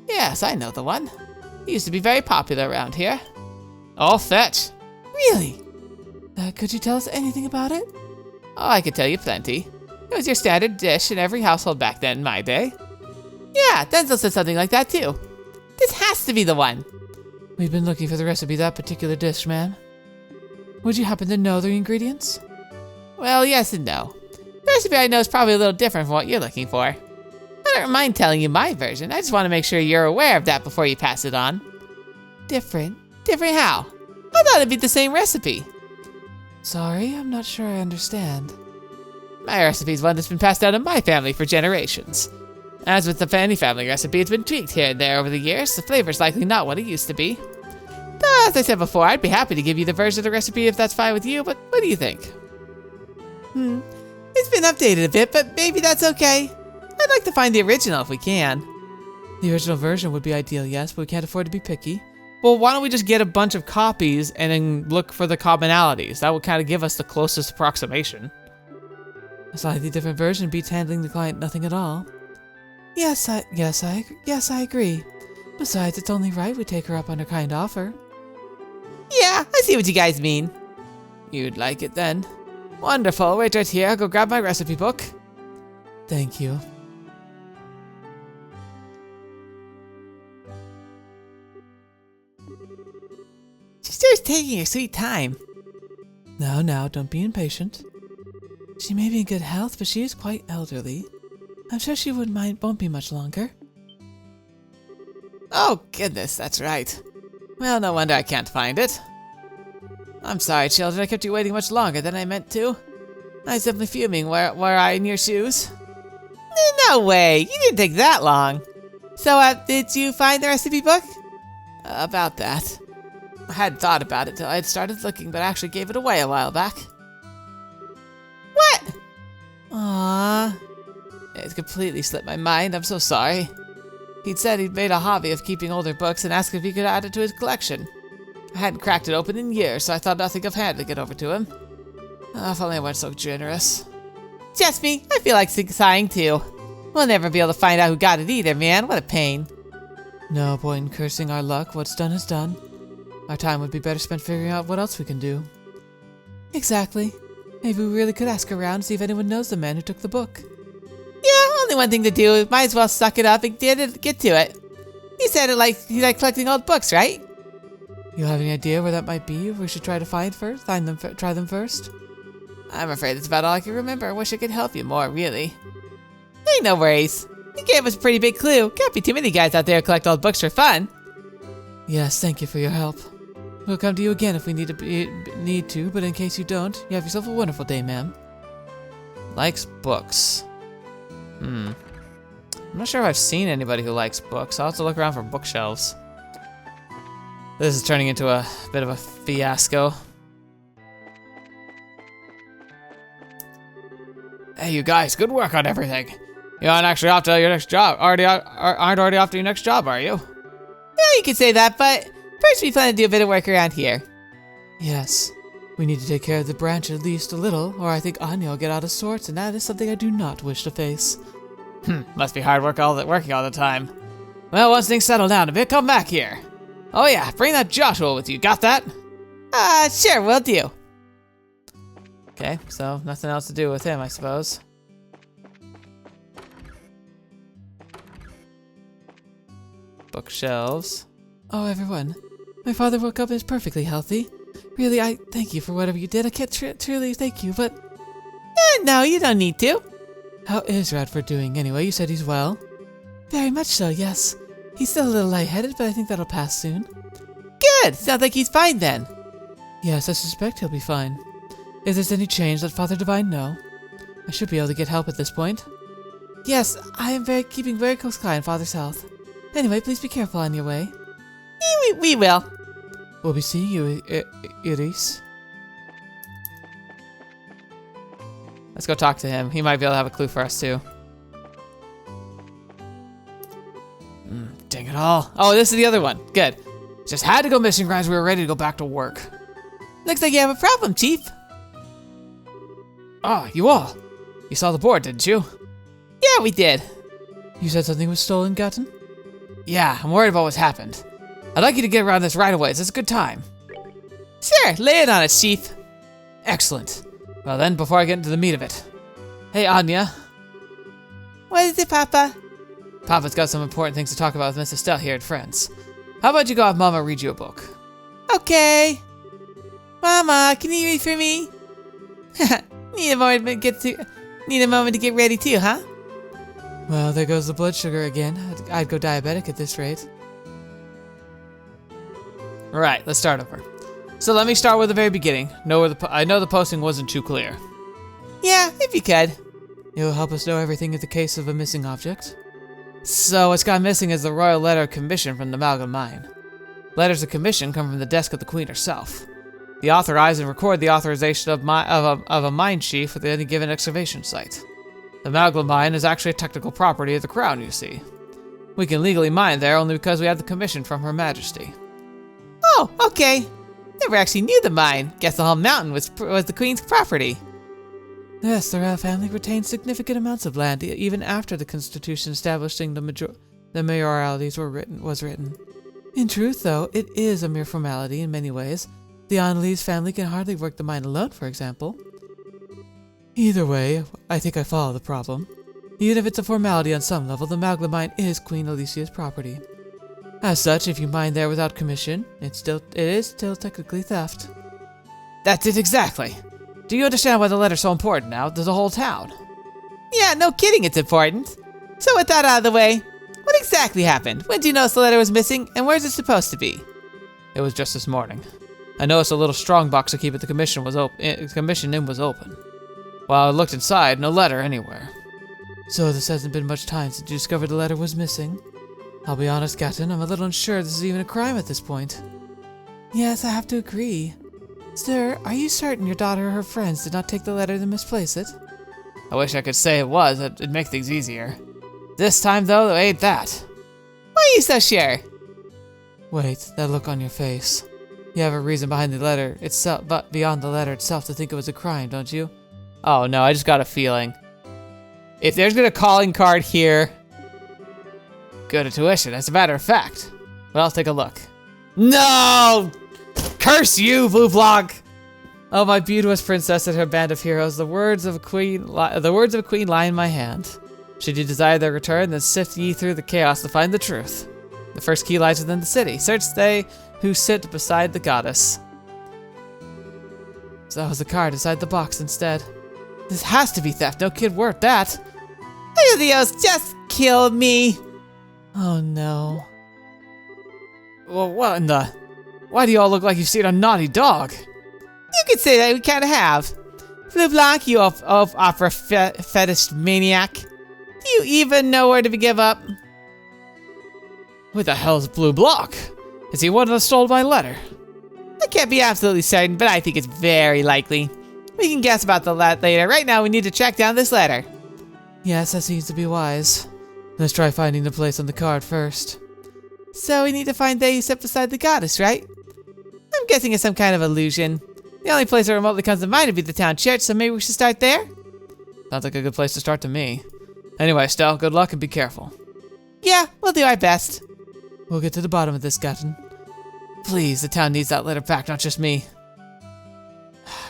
Yes, I know the one. It used to be very popular around here. Oh, fetch. Really? Could you tell us anything about it? Oh, I could tell you plenty. It was your standard dish in every household back then in my day. Yeah, Denzel said something like that too. This has to be the one. We've been looking for the recipe of that particular dish, ma'am. Would you happen to know the ingredients? Well, yes and no. The recipe I know is probably a little different from what you're looking for. I don't mind telling you my version. I just want to make sure you're aware of that before you pass it on. Different? Different how? I thought it'd be the same recipe. Sorry, I'm not sure I understand. My recipe's one that's been passed down in my family for generations. As with the Fanny family recipe, it's been tweaked here and there over the years. The flavor's likely not what it used to be. Though, as I said before, I'd be happy to give you the version of the recipe if that's fine with you, but what do you think? It's been updated a bit, but maybe that's okay. I'd like to find the original if we can. The original version would be ideal, yes, but we can't afford to be picky. Well, why don't we just get a bunch of copies and then look for the commonalities? That would kind of give us the closest approximation. A slightly different version beats handling the client nothing at all. Yes, I agree. Besides, it's only right we take her up on her kind offer. Yeah, I see what you guys mean. You'd like it then? Wonderful. Wait right here. I'll go grab my recipe book. Thank you. She starts taking her sweet time. Now, don't be impatient. She may be in good health, but she is quite elderly. I'm sure she won't be much longer. Oh, goodness, that's right. Well, no wonder I can't find it. I'm sorry, children, I kept you waiting much longer than I meant to. I was simply fuming. Were I in your shoes? No way, you didn't take that long. So, did you find the recipe book? About that. I hadn't thought about it till I had started looking, but actually gave it away a while back. What? Aww. It completely slipped my mind, I'm so sorry. He'd said he'd made a hobby of keeping older books and asked if he could add it to his collection. I hadn't cracked it open in years, so I thought nothing of handing it over to him. Oh, if only I weren't so generous. Just me, I feel like sighing too. We'll never be able to find out who got it either, man. What a pain. No point in cursing our luck. What's done is done. Our time would be better spent figuring out what else we can do. Exactly. Maybe we really could ask around and see if anyone knows the man who took the book. Yeah, only one thing to do. Might as well suck it up and get to it. He said he liked collecting old books, right? You have any idea where that might be? We should try to try them first. I'm afraid that's about all I can remember. I wish I could help you more, really. Hey, no worries. You gave us a pretty big clue. Can't be too many guys out there who collect old books for fun. Yes, thank you for your help. We'll come to you again if we need to, but in case you don't, you have yourself a wonderful day, ma'am. Likes books. I'm not sure if I've seen anybody who likes books. I'll have to look around for bookshelves. This is turning into a bit of a fiasco. Hey, you guys, good work on everything. You aren't actually off to your next job. Aren't already off to your next job, are you? Yeah, you could say that, but first we plan to do a bit of work around here. Yes. We need to take care of the branch at least a little, or I think Anya will get out of sorts, and that is something I do not wish to face. Must be hard work working all the time. Well, once things settle down a bit, come back here. Oh yeah, bring that Joshua with you. Got that? Sure, will do. Okay, so nothing else to do with him, I suppose. Bookshelves. Oh, everyone. My father woke up and is perfectly healthy. Really, I thank you for whatever you did. I can't truly thank you, but... No, you don't need to. How is Radford doing anyway? You said he's well? Very much so, yes. He's still a little lightheaded, but I think that'll pass soon. Good! Sounds like he's fine then. Yes, I suspect he'll be fine. If there's any change, let Father Divine know. I should be able to get help at this point. Yes, I am keeping very close eye on Father's health. Anyway, please be careful on your way. We will. We'll be seeing you, Iris. Let's go talk to him. He might be able to have a clue for us, too. Dang it all. Oh, this is the other one. Good. Just had to go missing, guys. We were ready to go back to work. Looks like you have a problem, Chief. Oh, you all. You saw the board, didn't you? Yeah, we did. You said something was stolen, Gatton? Yeah, I'm worried about what's happened. I'd like you to get around this right away. It's a good time. Sure, lay it on us, Chief. Excellent. Well then, before I get into the meat of it. Hey, Anya. What is it, Papa? Papa's got some important things to talk about with Miss Estelle here at Friends. How about you go have Mama read you a book? Okay. Mama, can you read for me? Need a moment to get ready too, huh? Well, there goes the blood sugar again. I'd go diabetic at this rate. Alright, let's start over. So let me start with the very beginning. I know the posting wasn't too clear. Yeah, if you could. It will help us know everything in the case of a missing object. So what's gone missing is the royal letter of commission from the Amalgam Mine. Letters of commission come from the desk of the Queen herself. They authorize and record the authorization of a mine chief with any given excavation site. The Amalgam Mine is actually a technical property of the Crown, you see. We can legally mine there only because we have the commission from Her Majesty. Oh, okay. Never actually knew the mine. Guess the whole mountain was the Queen's property. Yes, the royal family retained significant amounts of land even after the constitution establishing the mayoralities was written. In truth, though, it is a mere formality in many ways. The Annalise family can hardly work the mine alone, for example. Either way, I think I follow the problem. Even if it's a formality on some level, the Amalgam Mine is Queen Alicia's property. As such, if you mine there without commission, it is still technically theft. That's it exactly. Do you understand why the letter's so important now to the whole town? Yeah, no kidding, it's important. So with that out of the way, what exactly happened? When did you notice the letter was missing, and where's it supposed to be? It was just this morning. I noticed a little strong box to keep it the commission was open. While I looked inside, no letter anywhere. So this hasn't been much time since you discovered the letter was missing. I'll be honest, Gatton, I'm a little unsure this is even a crime at this point. Yes, I have to agree. Sir, are you certain your daughter or her friends did not take the letter and misplace it? I wish I could say it was. It'd make things easier. This time, though, it ain't that. Why are you so sure? Wait, that look on your face. You have a reason behind the letter itself, but beyond the letter itself to think it was a crime, don't you? Oh no, I just got a feeling. If there's been a calling card here, go to tuition, as a matter of fact. Well, I'll take a look. No! Curse you, Bleublanc! Oh, my beauteous princess and her band of heroes, the words of a queen lie in my hand. Should you desire their return, then sift ye through the chaos to find the truth. The first key lies within the city. Search they who sit beside the goddess. So that was the card inside the box instead. This has to be theft. No kid worth that. Dios, just kill me. Oh no. Well, what in the... Why do you all look like you've seen a naughty dog? You could say that we kind of have. Bleublanc, you opera fetish maniac. Do you even know where to give up? Who the hell is Bleublanc? Is he one that stole my letter? I can't be absolutely certain, but I think it's very likely. We can guess about the lot later. Right now, we need to track down this letter. Yes, that seems to be wise. Let's try finding the place on the card first. So we need to find they who sit beside the goddess, right? I'm guessing it's some kind of illusion. The only place that remotely comes to mind would be the town church, so maybe we should start there? Sounds like a good place to start to me. Anyway, Estelle, good luck and be careful. Yeah, we'll do our best. We'll get to the bottom of this, Gatton. Please, the town needs that letter back, not just me.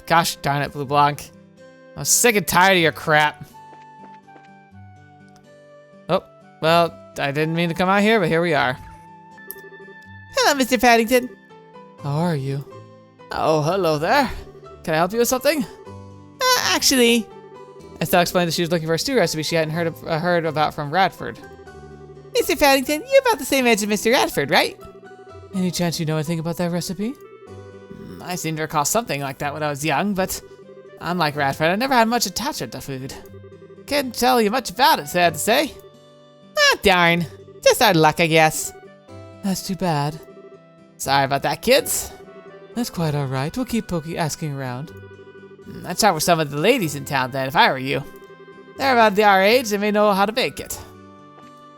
Gosh darn it, Bleublanc. I'm sick and tired of your crap. Oh, well, I didn't mean to come out here, but here we are. Hello, Mr. Paddington. How are you? Oh, hello there. Can I help you with something? Actually... Estelle explained that she was looking for a stew recipe she hadn't heard about from Radford. Mr. Paddington, you're about the same age as Mr. Radford, right? Any chance you know anything about that recipe? I seem to recall something like that when I was young, but unlike Radford, I never had much attachment to food. Can't tell you much about it, sad to say. Ah, darn. Just our luck, I guess. That's too bad. Sorry about that, kids. That's quite alright. We'll keep asking around. I'd start with some of the ladies in town then, if I were you. They're about our age, they may know how to bake it.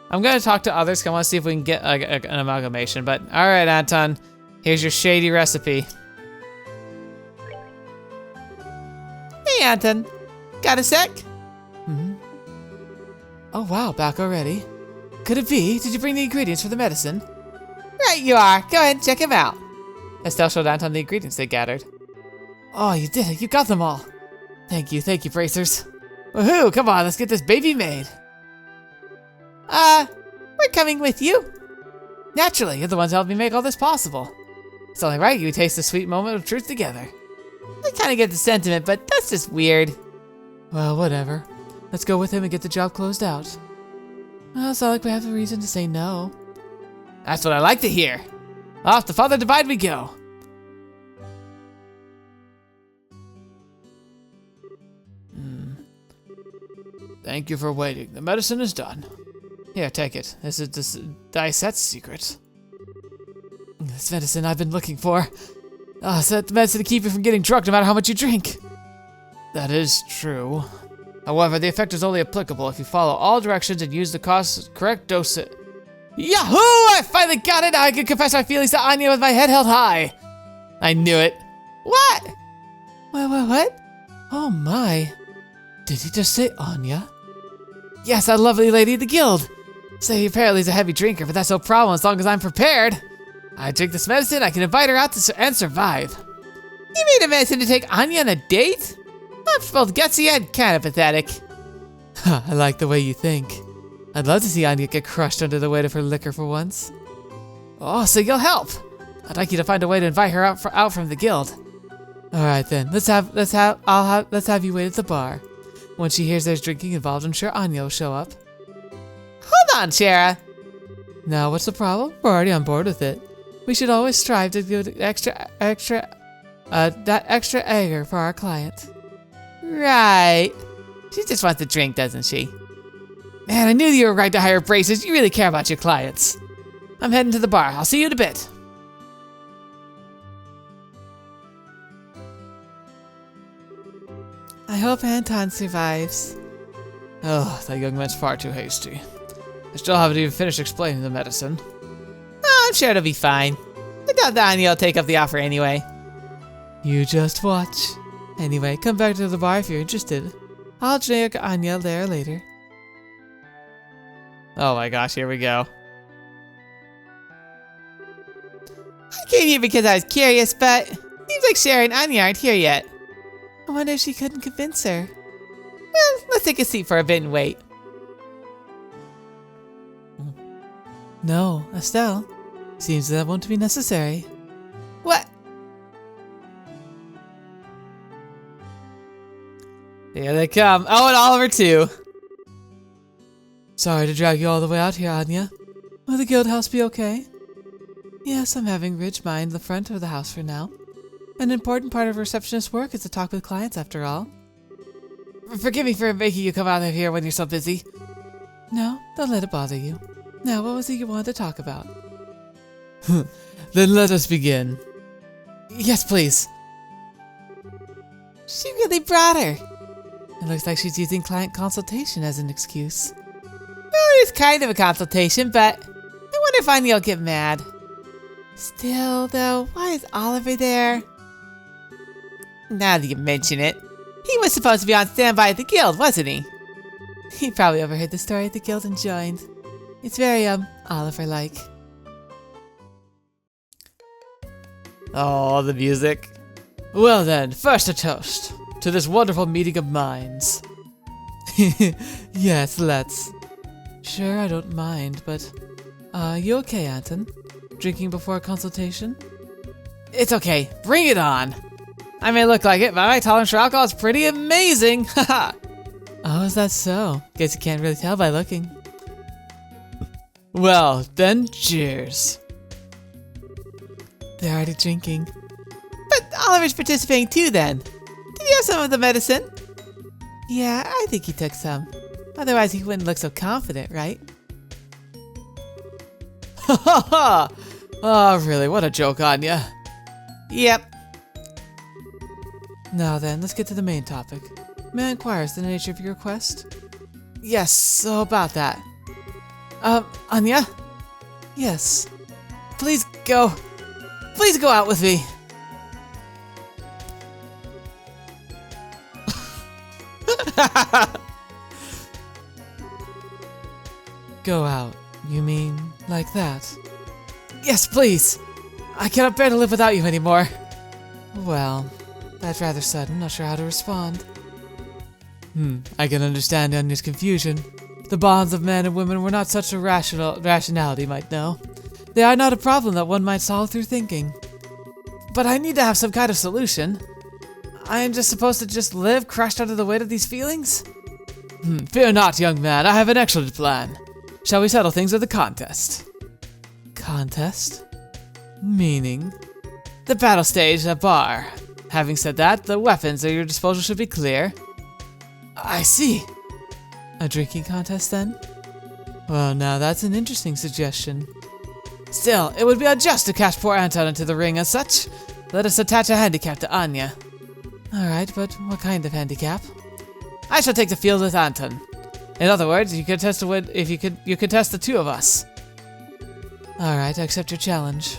I'm going to talk to others, 'cause I want to see if we can get an amalgamation, but alright, Anton. Here's your shady recipe. Hey, Anton. Got a sec? Mm-hmm. Oh wow, back already? Could it be? Did you bring the ingredients for the medicine? Right you are. Go ahead and check him out. Estelle showed Anton the ingredients they gathered. Oh, you did it. You got them all. Thank you, bracers. Woohoo, come on, let's get this baby made. We're coming with you. Naturally, you're the ones who helped me make all this possible. It's only right you taste the sweet moment of truth together. I kind of get the sentiment, but that's just weird. Well, whatever. Let's go with him and get the job closed out. Well, it's not like we have a reason to say no. That's what I like to hear. Off to Father Divide we go. Thank you for waiting. The medicine is done. Here, take it. This is Diset's secret. This medicine I've been looking for. It's that medicine to keep you from getting drunk no matter how much you drink. That is true. However, the effect is only applicable if you follow all directions and use the correct dose. Yahoo! I finally got it! Now I can confess my feelings to Anya with my head held high. I knew it. What? What? Oh my. Did he just say Anya? Yes, that lovely lady at the guild. So he apparently is a heavy drinker, but that's no problem as long as I'm prepared. I drink this medicine, I can invite her out and survive. You made a medicine to take Anya on a date? That's both gutsy and kind of pathetic. I like the way you think. I'd love to see Anya get crushed under the weight of her liquor for once. Oh, so you'll help. I'd like you to find a way to invite her out from the guild. All right then. Let's have you wait at the bar. Once she hears there's drinking involved, I'm sure Anya will show up. Hold on, Shara. Now, what's the problem? We're already on board with it. We should always strive to give that extra egger for our client. Right. She just wants to drink, doesn't she? Man, I knew you were right to hire braces. You really care about your clients. I'm heading to the bar. I'll see you in a bit. I hope Anton survives. Oh, that young man's far too hasty. I still haven't even finished explaining the medicine. Oh, I'm sure it'll be fine. I doubt that Anya will take up the offer anyway. You just watch. Anyway, come back to the bar if you're interested. I'll drink Anya there later. Oh my gosh, here we go. I came here because I was curious, but seems like Shara and Anya aren't here yet. I wonder if she couldn't convince her. Well, let's take a seat for a bit and wait. No, Estelle. Seems that won't be necessary. What? Here they come. Oh, and Oliver too. Sorry to drag you all the way out here, Anya. Will the guild house be okay? Yes, I'm having Ridge mind the front of the house for now. An important part of receptionist work is to talk with clients, after all. Forgive me for making you come out of here when you're so busy. No, don't let it bother you. Now, what was it you wanted to talk about? Then let us begin. Yes, please. She really brought her. It looks like she's using client consultation as an excuse. Well, it's kind of a consultation, but I wonder if Anya will get mad. Still, though, why is Oliver there? Now that you mention it, he was supposed to be on standby at the guild, wasn't he? He probably overheard the story at the guild and joined. It's very, Oliver-like. Oh, the music. Well then, first a toast to this wonderful meeting of minds. Yes, let's. Sure, I don't mind, but, you okay, Anton? Drinking before a consultation? It's okay, bring it on. I may look like it, but my tolerance for alcohol is pretty amazing. Haha. Oh, is that so? Guess you can't really tell by looking. Well, then cheers. They're already drinking. But Oliver's participating too then. Did he have some of the medicine? Yeah, I think he took some. Otherwise he wouldn't look so confident, right? Ha ha ha! Oh, really, what a joke on ya. Yep. Now then, let's get to the main topic. May I inquire as to the nature of your request? Yes, so about that. Anya? Yes. Please go out with me. Go out. You mean like that? Yes, please. I cannot bear to live without you anymore. Well, that's rather sudden. Not sure how to respond. I can understand Anya's confusion. The bonds of men and women were not such a rationality might know. They are not a problem that one might solve through thinking. But I need to have some kind of solution. I am just supposed to just live crushed under the weight of these feelings? Fear not, young man. I have an excellent plan. Shall we settle things with a contest? Contest? Meaning? The battle stage, a bar. Having said that, the weapons at your disposal should be clear. I see. A drinking contest then? Well, now that's an interesting suggestion. Still, it would be unjust to cast poor Anton into the ring as such. Let us attach a handicap to Anya. Alright, but what kind of handicap? I shall take the field with Anton. In other words, you could test to win if you could test the two of us. Alright, I accept your challenge.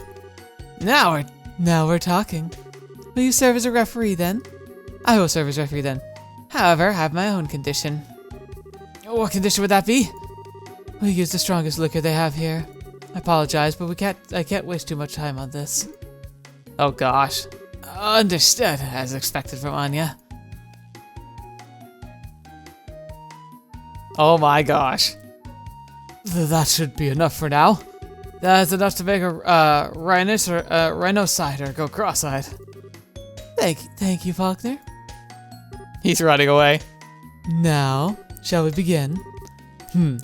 Now we're talking. Will you serve as a referee then? I will serve as referee then. However, I have my own condition. What condition would that be? We'll use the strongest liquor they have here. I apologize, but I can't waste too much time on this. Oh gosh. Understood, as expected from Anya. Oh my gosh. That should be enough for now. That's enough to make a rhino cider go cross-eyed. Thank you, Faulkner. He's running away. Now, shall we begin?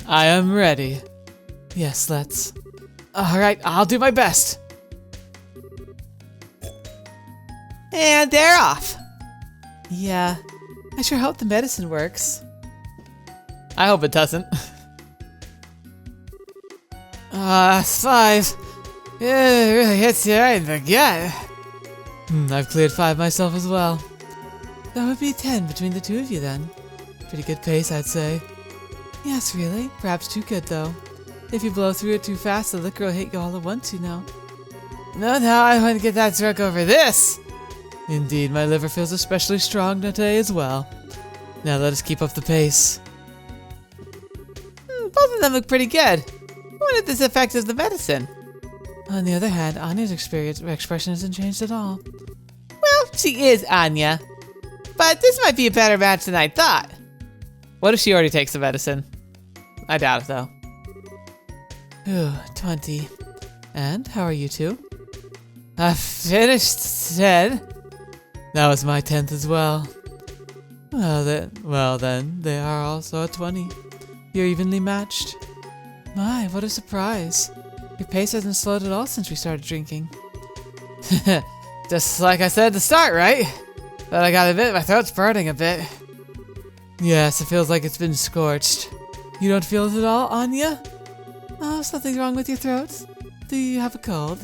I am ready. Yes, let's. Alright, I'll do my best. And they're off. Yeah, I sure hope the medicine works. I hope it doesn't. 5. Yeah, it really hits you right in the gut. I've cleared 5 myself as well. That would be 10 between the two of you then. Pretty good pace, I'd say. Yes, really. Perhaps too good, though. If you blow through it too fast, the liquor will hit you all at once, you know. No, I want to get that drunk over this. Indeed, my liver feels especially strong today as well. Now let us keep up the pace. Both of them look pretty good. I wonder if this effect is the medicine. On the other hand, Anya's expression hasn't changed at all. Well, she is Anya. But this might be a better match than I thought. What if she already takes the medicine? I doubt it, though. Ooh, 20. And, how are you two? I finished 10. That was my 10th as well. Well then, they are also at 20. You're evenly matched. My, what a surprise. Your pace hasn't slowed at all since we started drinking. Just like I said at the start, right? But I gotta admit, my throat's burning a bit. Yes, it feels like it's been scorched. You don't feel it at all, Anya? Oh, something's wrong with your throat? Do you have a cold?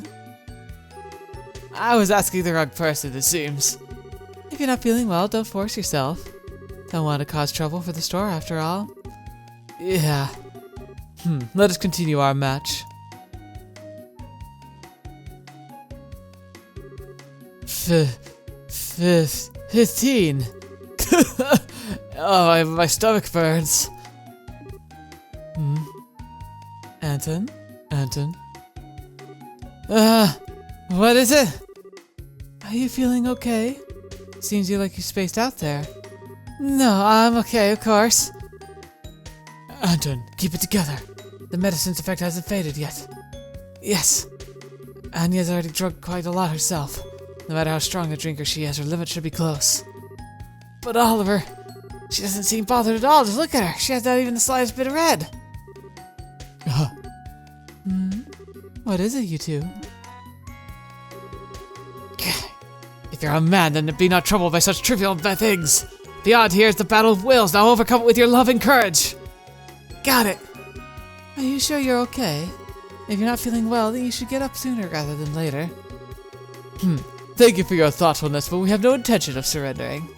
I was asking the wrong person, it seems. If you're not feeling well, don't force yourself. Don't want to cause trouble for the store after all. Yeah. Let us continue our match. 15. Oh, my stomach burns. Anton? What is it? Are you feeling okay? Seems like you spaced out there. No, I'm okay, of course. Anton, keep it together. The medicine's effect hasn't faded yet. Yes. Anya's already drunk quite a lot herself. No matter how strong a drinker she is, her limit should be close. But Oliver, she doesn't seem bothered at all. Just look at her. She has not even the slightest bit of red. What is it, you two? If you're a man, then be not troubled by such trivial things. Beyond here is the battle of wills. Now overcome it with your love and courage. Got it. Are you sure you're okay? If you're not feeling well, then you should get up sooner rather than later. Thank you for your thoughtfulness, but we have no intention of surrendering.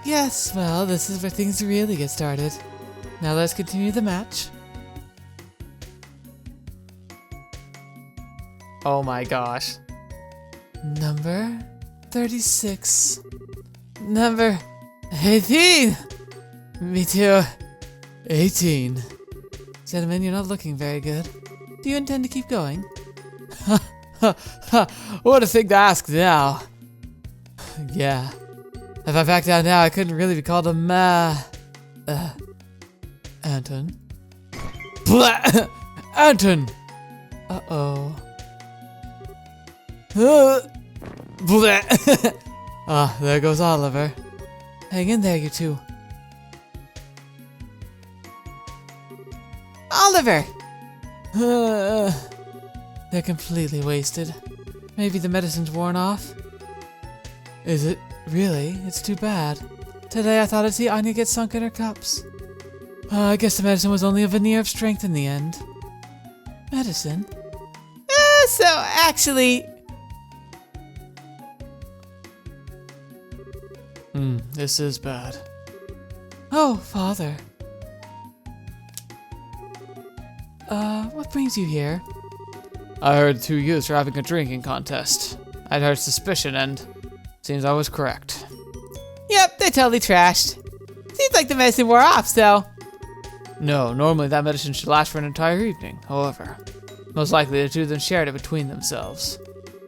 Yes, well, this is where things really get started. Now let's continue the match. Oh my gosh. Number 36. Number 18. Me too. 18. Gentlemen, you're not looking very good. Do you intend to keep going? What a thing to ask now. Yeah. If I back down now, I couldn't really be called a Anton. Anton! Uh-oh. Ah, there goes Oliver. Hang in there, you two. Oliver! They're completely wasted. Maybe the medicine's worn off? Is it? Really? It's too bad. Today I thought I'd see Anya get sunk in her cups. I guess the medicine was only a veneer of strength in the end. Medicine? So actually... This is bad. Oh, Father. What brings you here? I heard 2 youths were having a drinking contest. I'd heard suspicion and seems I was correct. Yep, they're totally trashed. Seems like the medicine wore off, so... No, normally that medicine should last for an entire evening. However, most likely the two of them shared it between themselves.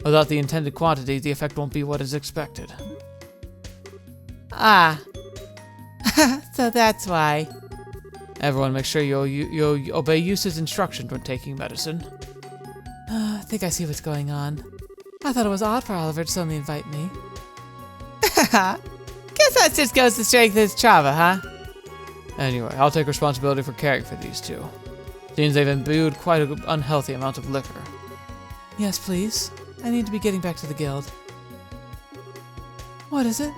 Without the intended quantity, the effect won't be what is expected. Ah. So that's why. Everyone make sure you obey Eustace's instructions when taking medicine. I think I see what's going on. I thought it was odd for Oliver to suddenly invite me. Guess that just goes to strengthen his trauma, huh? Anyway, I'll take responsibility for caring for these two. Seems they've imbued quite an unhealthy amount of liquor. Yes, please. I need to be getting back to the guild. What is it?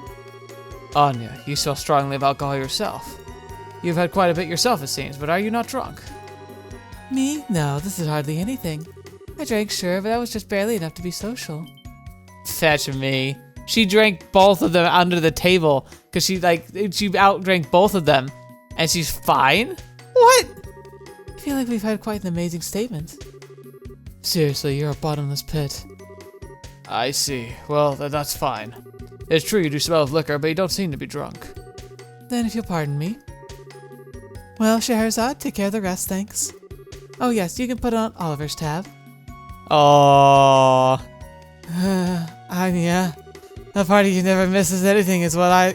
Anya, you feel strongly about alcohol yourself. You've had quite a bit yourself, it seems, but are you not drunk? Me? No, this is hardly anything. I drank, sure, but that was just barely enough to be social. Fetch me. She drank both of them under the table because she outdrank both of them, and she's fine. What? I feel like we've had quite an amazing statement. Seriously, you're a bottomless pit. I see. Well, that's fine. It's true you do smell of liquor, but you don't seem to be drunk. Then if you'll pardon me. Well, Scheherazade, take care of the rest, thanks. Oh yes, you can put on Oliver's tab. Oh. Anya, a party who never misses anything is what I...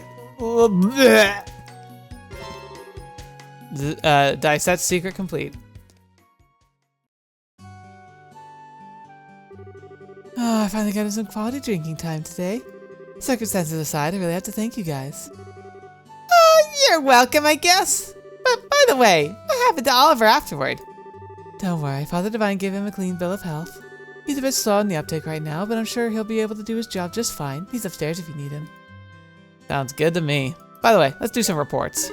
Dice secret complete. Oh, I finally got some quality drinking time today. Circumstances aside, I really have to thank you guys. You're welcome, I guess. But by the way, what happened to Oliver afterward? Don't worry, Father Divine gave him a clean bill of health. He's a bit slow in the uptake right now, but I'm sure he'll be able to do his job just fine. He's upstairs if you need him. Sounds good to me. By the way, let's do some reports.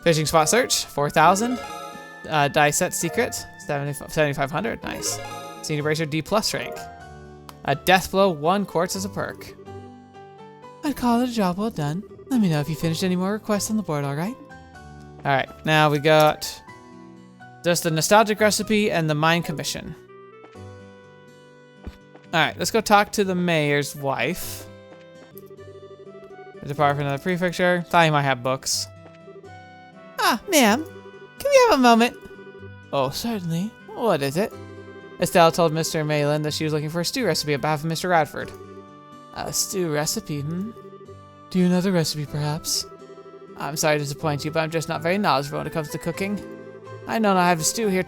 Fishing spot search, 4,000. Die set secret, 7,500. Nice. Senior bracer D+ rank. A death blow, 1 quartz as a perk. I'd call it a job well done. Let me know if you finished any more requests on the board, alright? Alright, now we got just the nostalgic recipe and the mine commission. Alright, let's go talk to the mayor's wife. Depart for another prefecture. Thought he might have books. Ah, ma'am. Can we have a moment? Oh, certainly. What is it? Estelle told Mr. Malin that she was looking for a stew recipe on behalf of Mr. Radford. A stew recipe, Do you know the recipe, perhaps? I'm sorry to disappoint you, but I'm just not very knowledgeable when it comes to cooking. I know I have a stew here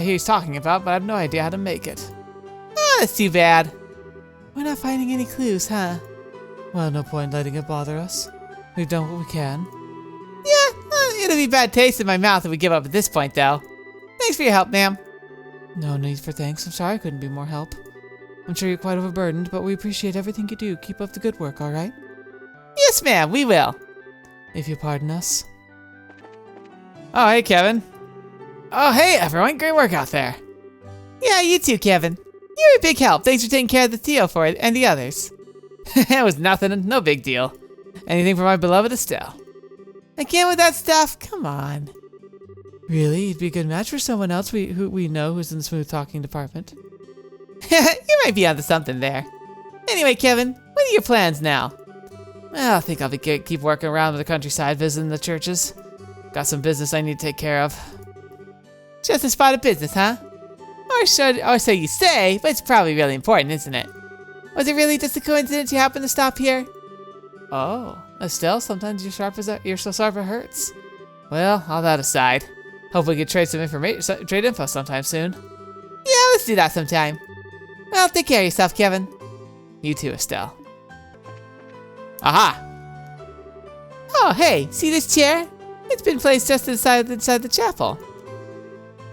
he's talking about, but I have no idea how to make it. Ah, that's too bad. We're not finding any clues, huh? Well, no point letting it bother us. We've done what we can. Yeah, it'll be bad taste in my mouth if we give up at this point, though. Thanks for your help, ma'am. No need for thanks. I'm sorry I couldn't be more help. I'm sure you're quite overburdened, but we appreciate everything you do. Keep up the good work, alright? Yes, ma'am, we will. If you pardon us. Oh, hey, Kevin. Oh, hey, everyone. Great work out there. Yeah, you too, Kevin. You're a big help. Thanks for taking care of the Theo for it and the others. It was nothing. No big deal. Anything for my beloved Estelle. Again with that stuff? Come on. Really? You'd be a good match for someone else who we know who's in the smooth talking department. You might be onto something there. Anyway, Kevin, what are your plans now? Well, I think I'll keep working around the countryside, visiting the churches. Got some business I need to take care of. Just a spot of business, huh? Or so you say, but it's probably really important, isn't it? Was it really just a coincidence you happened to stop here? Oh, Estelle, sometimes you're so sharp it hurts. Well, all that aside, hope we can trade some information, trade info sometime soon. Yeah, let's do that sometime. Well, take care of yourself, Kevin. You too, Estelle. Aha! Oh, hey, see this chair? It's been placed just inside the chapel.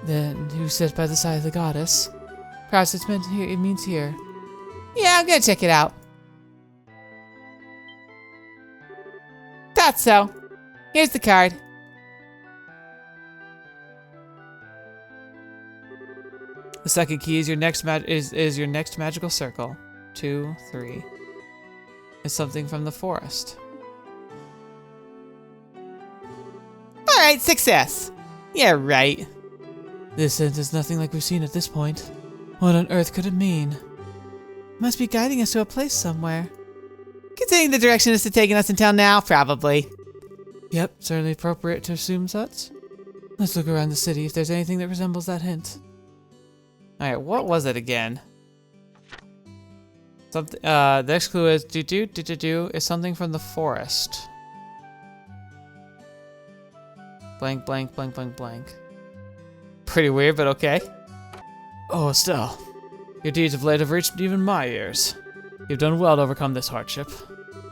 Then who sits by the side of the goddess? Perhaps it's meant here. It means here. Yeah, I'm gonna check it out. Thought so. Here's the card. The second key is your next is your next magical circle. 2, 3. It's something from the forest. All right, success. Yeah, right. This hint is nothing like we've seen at this point. What on earth could it mean? It must be guiding us to a place somewhere. Considering the direction this is taking us until now, probably. Yep, certainly appropriate to assume such. Let's look around the city if there's anything that resembles that hint. Alright, what was it again? Something. The next clue is is something from the forest. Blank, blank, blank, blank, blank. Pretty weird, but okay. Oh, Estelle, your deeds of late have reached even my ears. You've done well to overcome this hardship.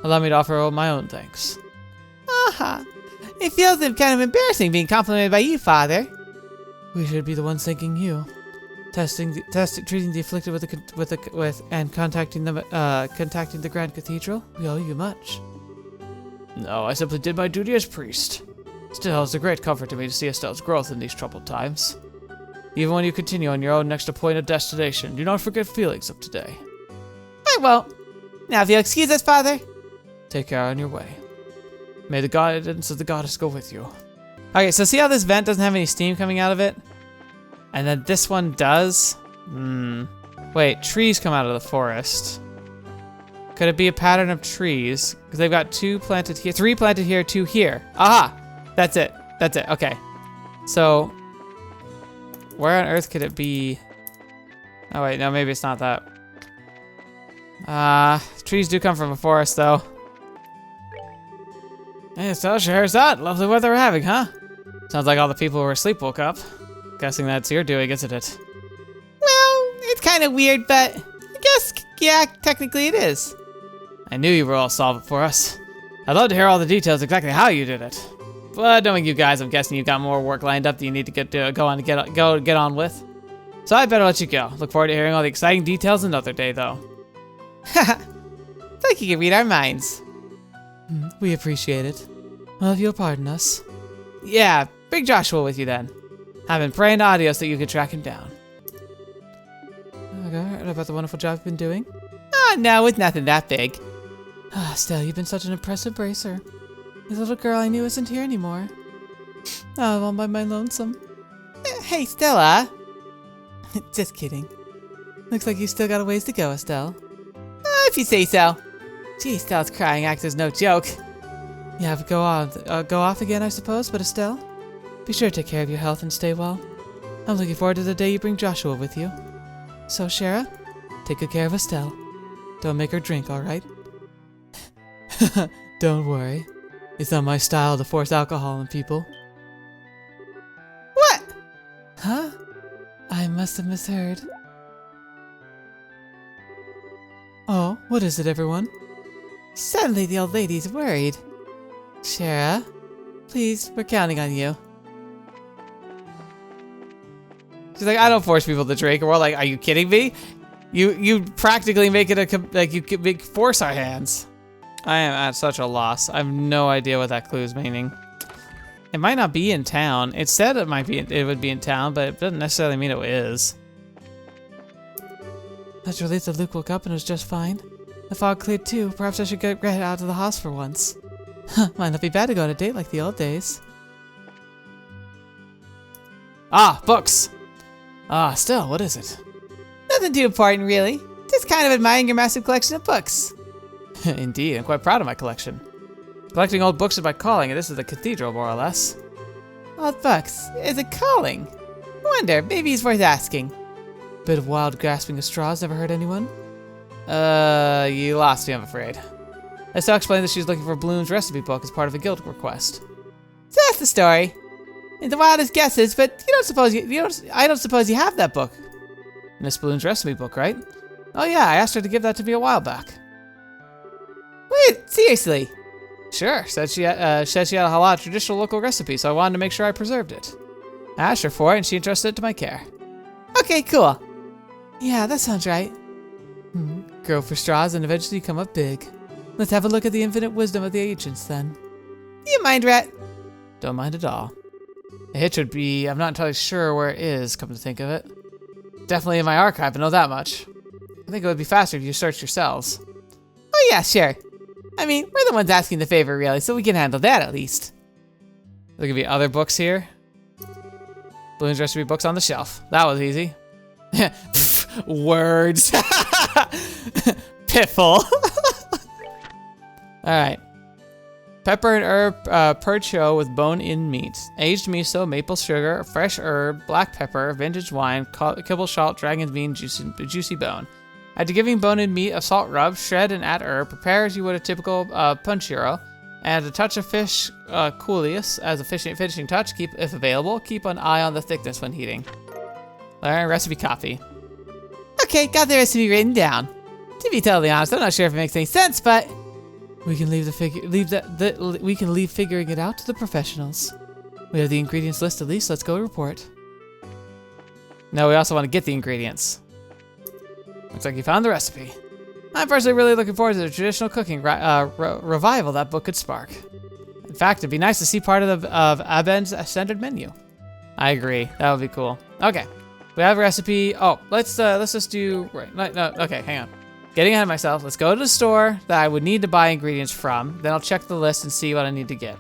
Allow me to offer my own thanks. Aha! It feels kind of embarrassing being complimented by you, Father. We should be the ones thanking you. Treating the afflicted and contacting the Grand Cathedral. We owe you much. No, I simply did my duty as priest. Still, it's a great comfort to me to see Estelle's growth in these troubled times. Even when you continue on your own next appointed destination, do not forget feelings of today. I won't. Now, if you'll excuse us, Father. Take care on your way. May the guidance of the goddess go with you. Okay, so see how this vent doesn't have any steam coming out of it? And then this one does? Wait, trees come out of the forest. Could it be a pattern of trees? Because they've got 2 planted here, 3 planted here, 2 here. Aha! That's it. That's it. Okay. So, where on earth could it be? Oh wait, no, maybe it's not that. Trees do come from a forest, though. Hey, so Scheherazade, lovely weather we're having, huh? Sounds like all the people who were asleep woke up. Guessing that's your doing, isn't it? Well, it's kind of weird, but I guess, yeah, technically it is. I knew you were all solve it for us. I'd love to hear all the details exactly how you did it. But knowing you guys, I'm guessing you've got more work lined up that you need to get on with. So I better let you go. Look forward to hearing all the exciting details another day, though. Haha. It's like you can read our minds. We appreciate it. Well, if you'll pardon us. Yeah, bring Joshua with you then. I've been praying to Adios that you can track him down. Okay, heard about the wonderful job you've been doing? Oh, no, it's nothing that big. Ah, Estelle, you've been such an impressive bracer. The little girl I knew isn't here anymore. Oh, I'm all by my lonesome. Hey, Stella. Just kidding. Looks like you still got a ways to go, Estelle. If you say so. Gee, Stella's crying act is no joke. Yeah, but go off again, I suppose, but Estelle, be sure to take care of your health and stay well. I'm looking forward to the day you bring Joshua with you. So, Shara, take good care of Estelle. Don't make her drink, alright? Don't worry. It's not my style to force alcohol on people. What? Huh? I must have misheard. Oh, what is it, everyone? Suddenly the old lady's worried. Shara, please, we're counting on you. She's like, I don't force people to drink. And we're like, are you kidding me? You practically make it you force our hands. I am at such a loss. I have no idea what that clue is meaning. It might not be in town. It said it would be in town, but it doesn't necessarily mean it is. That's relieved that Luke woke up and was just fine. The fog cleared too. Perhaps I should get out of the house for once. Might not be bad to go on a date like the old days. Ah, books. Ah, still, what is it? Nothing too important, really. Just kind of admiring your massive collection of books. Indeed, I'm quite proud of my collection. Collecting old books is my calling, and this is the cathedral, more or less. Old books is a calling. Wonder, maybe he's worth asking. Bit of wild grasping of straws never hurt anyone? You lost me, I'm afraid. Estelle explained that she's looking for Bloom's recipe book as part of a guild request. So that's the story. It's the wildest guesses, but I don't suppose you have that book. Miss Bloom's recipe book, right? Oh yeah, I asked her to give that to me a while back. Wait, seriously? Sure, said she had a lot of traditional local recipes, so I wanted to make sure I preserved it. I asked her for it, and she entrusted it to my care. Okay, cool. Yeah, that sounds right. Grow for straws and eventually come up big. Let's have a look at the infinite wisdom of the ancients, then. You mind, Rat? Don't mind at all. The hitch would be, I'm not entirely sure where it is, come to think of it. Definitely in my archive, I know that much. I think it would be faster if you searched yourselves. Oh yeah, sure. I mean, we're the ones asking the favor, really, so we can handle that at least. There could be other books here. Bloom's recipe books on the shelf. That was easy. Words. Piffle. Alright. Pepper and herb percho with bone-in meat. Aged miso, maple sugar, fresh herb, black pepper, vintage wine, kibble salt, dragon's meat, juicy bone. After giving bone-in meat a salt rub, shred and add herb. Prepare as you would a typical punchero. Add a touch of fish coulis as a finishing touch. If available, keep an eye on the thickness when heating. Learn recipe copy. Okay, got the recipe written down. To be totally honest, I'm not sure if it makes any sense, but we can leave figuring it out to the professionals. We have the ingredients list at least. Let's go report. No, we also want to get the ingredients. Looks like you found the recipe. I'm personally really looking forward to the traditional cooking revival that book could spark. In fact, it'd be nice to see part of amends standard menu. I agree. That would be cool. Okay, we have a recipe. Oh, let's just do right. No, okay, hang on. Getting ahead of myself. Let's go to the store that I would need to buy ingredients from. Then I'll check the list and see what I need to get.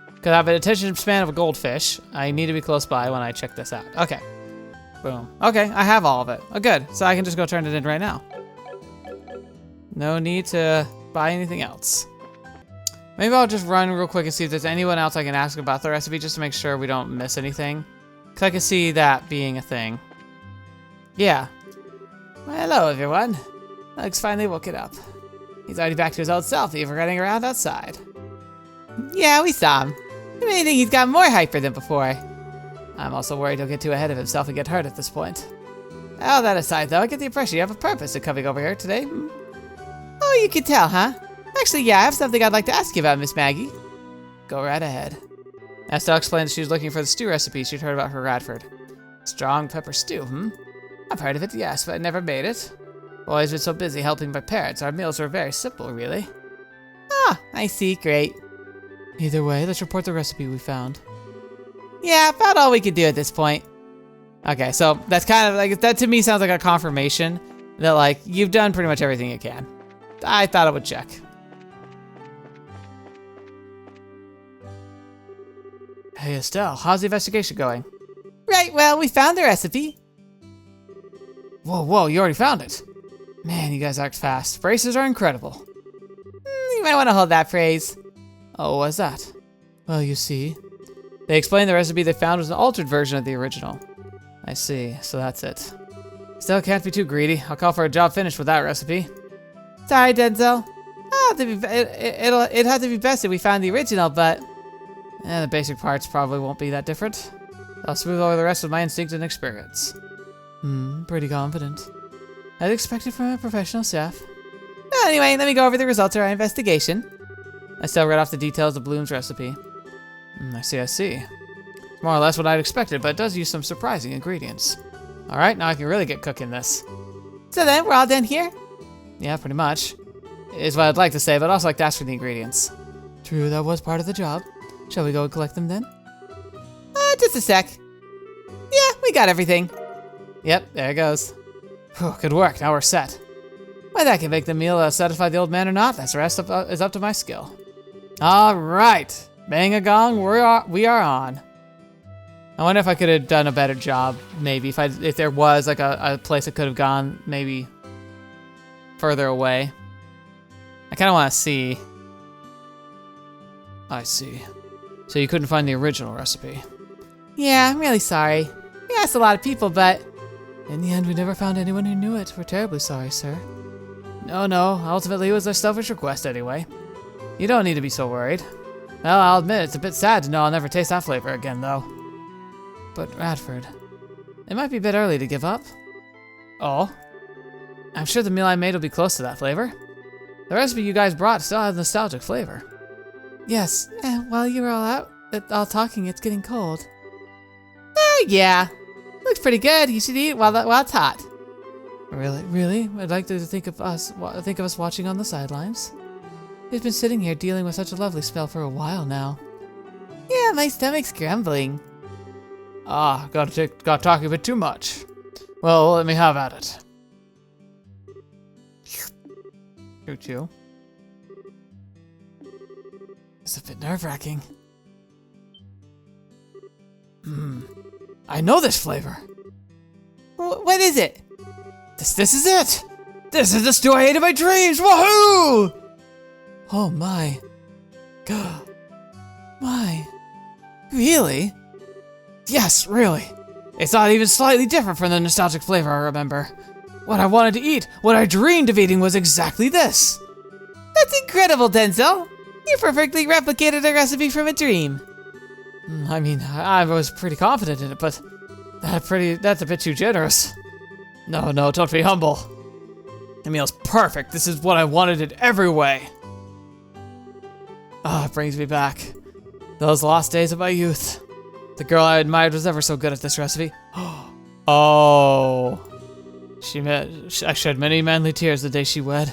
Because I have an attention span of a goldfish. I need to be close by when I check this out. Okay. Boom. Okay, I have all of it. Oh, good. So I can just go turn it in right now. No need to buy anything else. Maybe I'll just run real quick and see if there's anyone else I can ask about the recipe just to make sure we don't miss anything. Because I can see that being a thing. Yeah. Well, hello, everyone. Luke's finally woken up. He's already back to his old self, even running around outside. Yeah, we saw him. If anything, he's got more hyper than before. I'm also worried he'll get too ahead of himself and get hurt at this point. All that aside, though, I get the impression you have a purpose in coming over here today. Oh, you can tell, huh? Actually, yeah, I have something I'd like to ask you about, Miss Maggie. Go right ahead. Estelle explained she was looking for the stew recipe she'd heard about her Radford. Strong pepper stew, I've heard of it, yes, but I never made it. Always been so busy helping my parents, our meals were very simple, really. Ah, I see, great. Either way, let's report the recipe we found. Yeah, about all we can do at this point. Okay, so that's kind of like, that to me sounds like a confirmation that like, you've done pretty much everything you can. I thought I would check. Hey, Estelle, how's the investigation going? Right, well, we found the recipe. Whoa, you already found it. Man, you guys act fast. Braces are incredible. You might want to hold that phrase. Oh, what's that? Well, you see. They explained the recipe they found was an altered version of the original. I see, so that's it. Still can't be too greedy. I'll call for a job finished with that recipe. Sorry, Denzel. It'd have to be best if we found the original, but... The basic parts probably won't be that different. I'll smooth over the rest with my instinct and experience. Pretty confident. As expected from a professional chef. Well, anyway, let me go over the results of our investigation. I still read off the details of Bloom's recipe. I see. It's more or less what I'd expected, but it does use some surprising ingredients. Alright, now I can really get cooking this. So then, we're all done here? Yeah, pretty much. Is what I'd like to say, but I'd also like to ask for the ingredients. True, that was part of the job. Shall we go and collect them then? Just a sec. Yeah, we got everything. Yep, there it goes. Whew, good work, now we're set. Whether I can make the meal satisfy the old man or not, that's the rest is up to my skill. Alright, bang a gong, we are on. I wonder if I could have done a better job, maybe, if there was like a place I could have gone, maybe further away. I kind of want to see. I see. So you couldn't find the original recipe? Yeah, I'm really sorry. We asked a lot of people, but... In the end, we never found anyone who knew it. We're terribly sorry, sir. No, ultimately it was a selfish request anyway. You don't need to be so worried. Well, I'll admit it's a bit sad to know I'll never taste that flavor again, though. But Radford... It might be a bit early to give up. Oh? I'm sure the meal I made will be close to that flavor. The recipe you guys brought still has nostalgic flavor. Yes, while you were all talking, it's getting cold. Yeah. Looks pretty good. You should eat it while it's hot. Really? I'd like to think of us watching on the sidelines. We've been sitting here dealing with such a lovely smell for a while now. Yeah, my stomach's grumbling. Got talking a bit too much. Well, let me have at it. Choo-choo. It's a bit nerve-wracking. I know this flavor. What is it? This is it. This is the stew I ate in my dreams. Woohoo! Oh my. God. My. Really? Yes, really. It's not even slightly different from the nostalgic flavor I remember. What I wanted to eat, what I dreamed of eating was exactly this. That's incredible, Denzel. You perfectly replicated a recipe from a dream. I mean, I was pretty confident in it, but that's a bit too generous. No, don't be humble. The meal's perfect. This is what I wanted in every way. It brings me back. Those lost days of my youth. The girl I admired was ever so good at this recipe. Oh. I shed many manly tears the day she wed.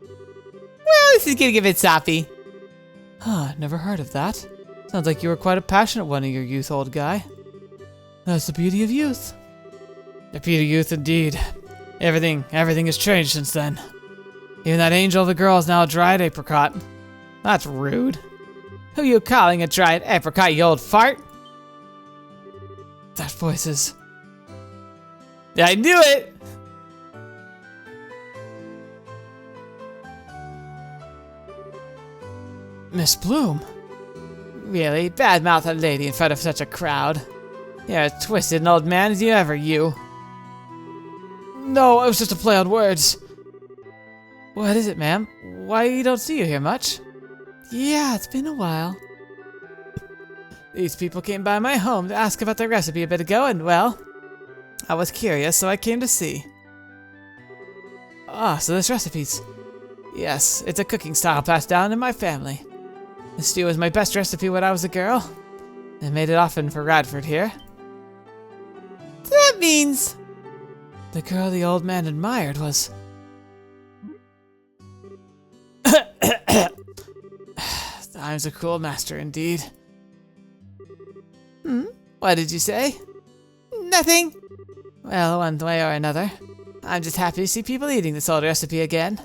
Well, this is getting a bit soppy. Never heard of that. Sounds like you were quite a passionate one in your youth, old guy. That's the beauty of youth. The beauty of youth, indeed. Everything has changed since then. Even that angel of a girl is now a dried apricot. That's rude. Who you calling a dried apricot, you old fart? That voice is... I knew it! Miss Bloom. Really? Badmouth a lady in front of such a crowd. You're as twisted an old man as you ever, you. No, it was just a play on words. What is it, ma'am? Why you don't see you here much? Yeah, it's been a while. These people came by my home to ask about their recipe a bit ago, and well, I was curious, so I came to see. So this recipe's... Yes, it's a cooking style passed down in my family. The stew was my best recipe when I was a girl. I made it often for Radford here. So that means... The girl the old man admired was... Time's a cruel master indeed. What did you say? Nothing. Well, one way or another, I'm just happy to see people eating this old recipe again.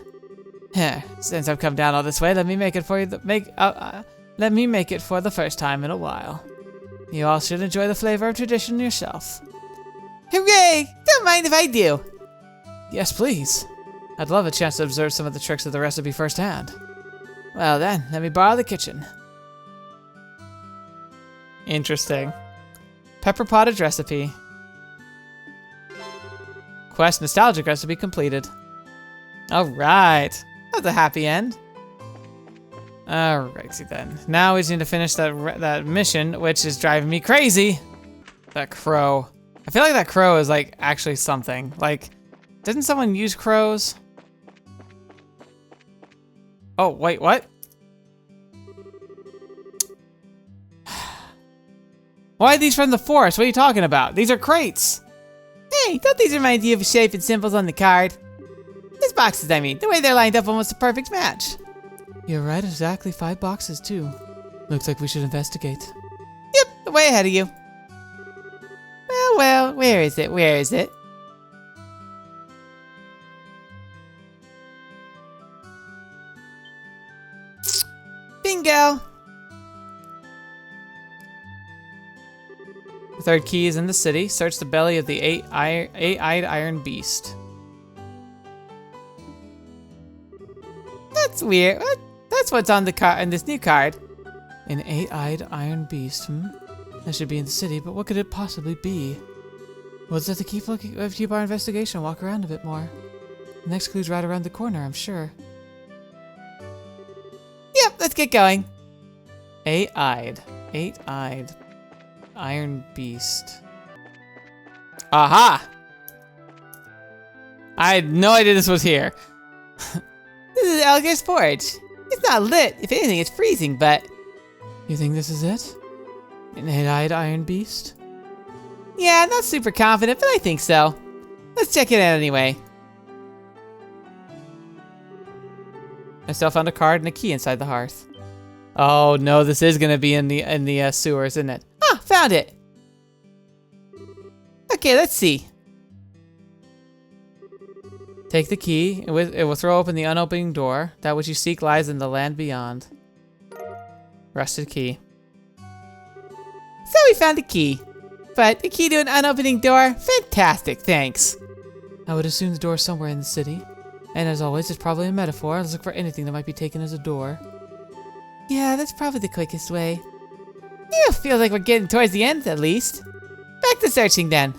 Since I've come down all this way, let me make it for you. Let me make it for the first time in a while. You all should enjoy the flavor of tradition yourself. Hooray! Don't mind if I do. Yes, please. I'd love a chance to observe some of the tricks of the recipe firsthand. Well then, let me borrow the kitchen. Interesting. Pepper pottage recipe. Quest nostalgic recipe completed. All right. That's a happy end. Alrighty then. Now we just need to finish that mission, which is driving me crazy. That crow. I feel like that crow is like actually something. Like, didn't someone use crows? Oh, wait, what? Why are these from the forest? What are you talking about? These are crates. Hey, don't these remind you of shape and symbols on the card? These boxes, I mean. The way they're lined up, almost a perfect match. You're right, exactly 5 boxes too. Looks like we should investigate. Yep, way ahead of you. Well, where is it? Where is it? Bingo! The third key is in the city. Search the belly of the eight-eyed iron beast. That's weird. What? That's what's on the card in this new card. An 8-eyed iron beast, That should be in the city, but what could it possibly be? We'll just have to keep our investigation, walk around a bit more. The next clue's right around the corner, I'm sure. Yep, let's get going. Eight-eyed iron beast. Aha! I had no idea this was here. This is Elgar's forge. It's not lit. If anything, it's freezing, but... You think this is it? An 8-eyed iron beast? Yeah, not super confident, but I think so. Let's check it out anyway. I still found a card and a key inside the hearth. Oh no, this is gonna be in the sewers, isn't it? Ah, found it. Okay, let's see. Take the key. It will throw open the unopening door. That which you seek lies in the land beyond. Rusted key. So we found a key. But a key to an unopening door? Fantastic, thanks. I would assume the door's somewhere in the city. And as always, it's probably a metaphor. Let's look for anything that might be taken as a door. Yeah, that's probably the quickest way. Yeah, feels like we're getting towards the end, at least. Back to searching, then.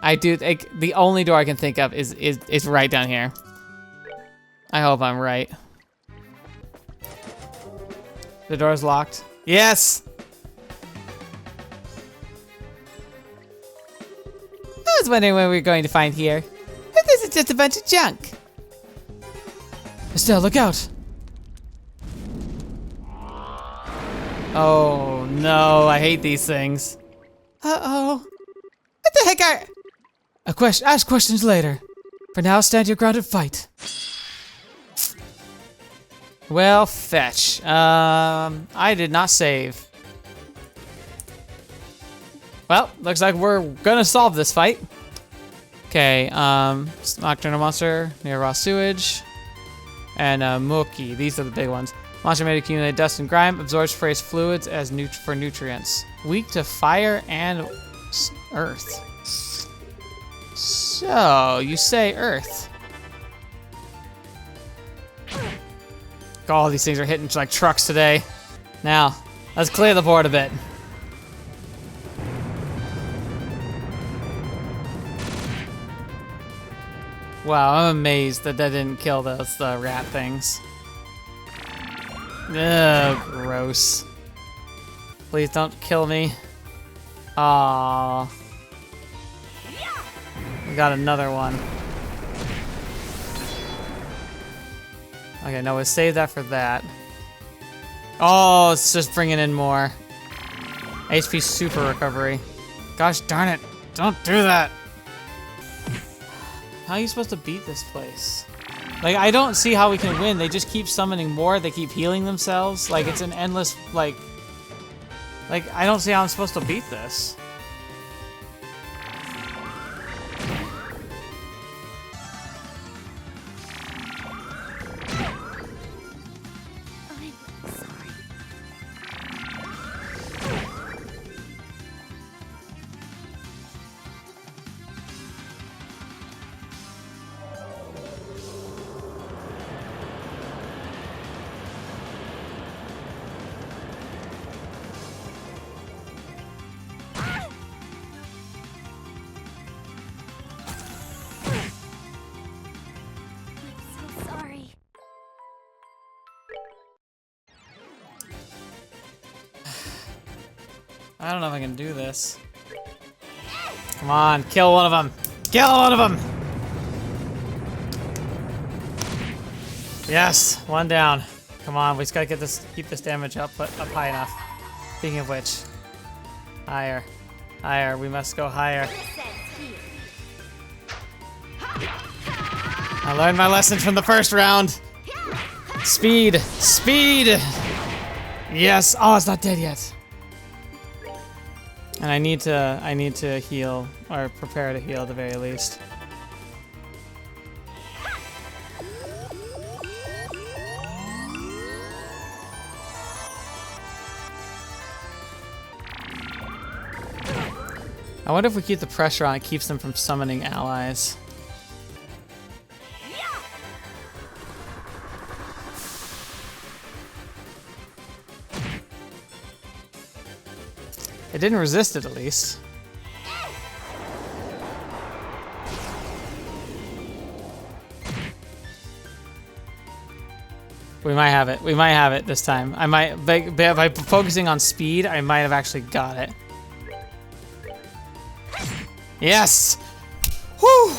I do think the only door I can think of is right down here. I hope I'm right. The door's locked. Yes! I was wondering what we were going to find here. But this is just a bunch of junk. Estelle, look out! Oh no, I hate these things. Uh-oh. What the heck are... Ask questions later. For now, stand your ground and fight. Well, fetch. I did not save. Well, looks like we're gonna solve this fight. Okay, Nocturnal Monster near raw sewage. And Mookie, these are the big ones. Monster made to accumulate dust and grime, absorbs phrase fluids as for nutrients. Weak to fire and earth. So, you say earth. All these things are hitting like trucks today. Now, let's clear the board a bit. Wow, I'm amazed that didn't kill those rat things. Ugh, gross. Please don't kill me. Aww. We got another one. Okay, no, we'll save that for that. Oh, it's just bringing in more. HP super recovery. Gosh darn it. Don't do that. How are you supposed to beat this place? Like, I don't see how we can win. They just keep summoning more. They keep healing themselves. Like, it's an endless, like, I don't see how I'm supposed to beat this. I don't know if I can do this. Come on, kill one of them. Kill one of them. Yes, one down. Come on, we just gotta get this, keep this damage up high enough. Speaking of which, higher, higher. We must go higher. I learned my lesson from the first round. Speed, speed. Yes. Oh, it's not dead yet. And I need to heal, or prepare to heal at the very least. I wonder if we keep the pressure on, it keeps them from summoning allies. It didn't resist it, at least. We might have it. We might have it this time. I might, by focusing on speed, I might have actually got it. Yes! Whew!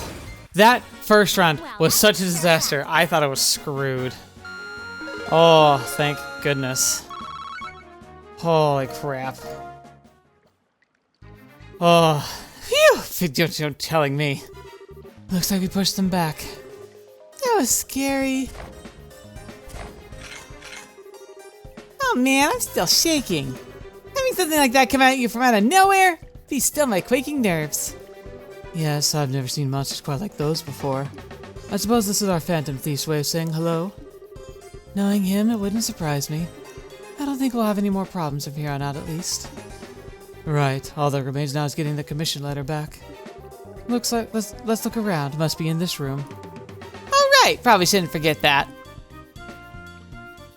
That first round was such a disaster. I thought I was screwed. Oh, thank goodness. Holy crap. Oh, phew! You're telling me. Looks like we pushed them back. That was scary. Oh man, I'm still shaking. Having something like that come at you from out of nowhere? Be still my quaking nerves. Yes, I've never seen monsters quite like those before. I suppose this is our Phantom Thief's way of saying hello. Knowing him, it wouldn't surprise me. I don't think we'll have any more problems from here on out, at least. Right, all that remains now is getting the commission letter back. Looks like, let's look around. Must be in this room. All right, probably shouldn't forget that.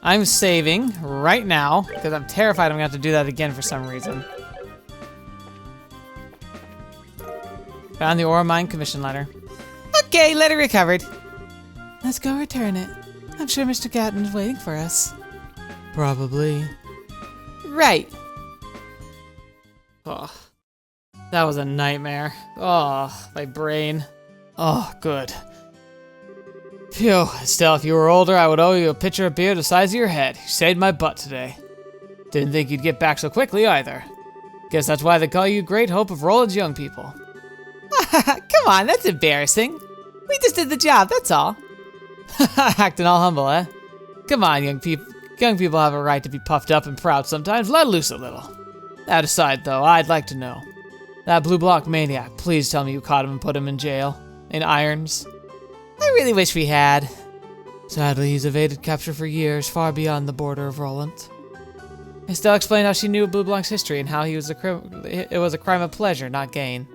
I'm saving right now, because I'm terrified I'm gonna have to do that again for some reason. Found the Ore Mine commission letter. Okay, letter recovered. Let's go return it. I'm sure Mr. Gatton is waiting for us. Probably. Right. Oh, that was a nightmare. Oh, my brain. Oh, good. Phew, Estelle, if you were older, I would owe you a pitcher of beer the size of your head. You saved my butt today. Didn't think you'd get back so quickly either. Guess that's why they call you Great Hope of Rolent's young people. Come on, that's embarrassing. We just did the job, that's all. Acting all humble, eh? Come on, young people. Young people have a right to be puffed up and proud sometimes. Let loose a little. That aside, though, I'd like to know. That Bleublanc maniac, please tell me you caught him and put him in jail. In irons. I really wish we had. Sadly, he's evaded capture for years, far beyond the border of Rolent. Estelle explained how she knew Bleublanc's history and how he was it was a crime of pleasure, not gain.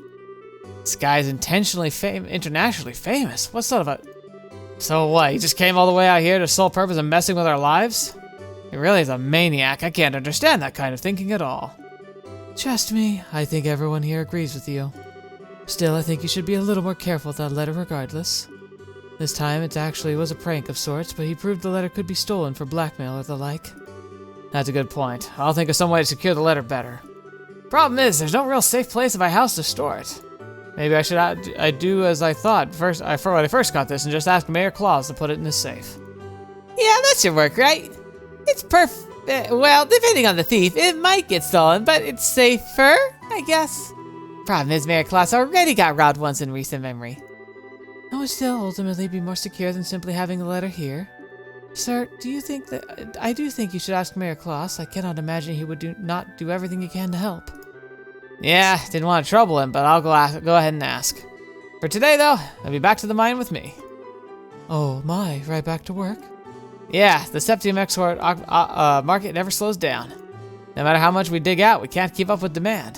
This guy's internationally famous. What sort of a... So what, he just came all the way out here to the sole purpose of messing with our lives? He really is a maniac. I can't understand that kind of thinking at all. Trust me, I think everyone here agrees with you. Still, I think you should be a little more careful with that letter regardless. This time, it actually was a prank of sorts, but he proved the letter could be stolen for blackmail or the like. That's a good point. I'll think of some way to secure the letter better. Problem is, there's no real safe place in my house to store it. Maybe I do as I thought when I first got this and just ask Mayor Claus to put it in his safe. Yeah, that should work, right? It's well, depending on the thief, it might get stolen, but it's safer, I guess. Problem is, Mayor Claus already got robbed once in recent memory. It would still ultimately be more secure than simply having the letter here. Sir, do you think that... I do think you should ask Mayor Claus. I cannot imagine he would not do everything he can to help. Yeah, didn't want to trouble him, but I'll go ahead and ask. For today, though, I'll be back to the mine with me. Oh my, right back to work? Yeah, the Septium export market never slows down. No matter how much we dig out, we can't keep up with demand.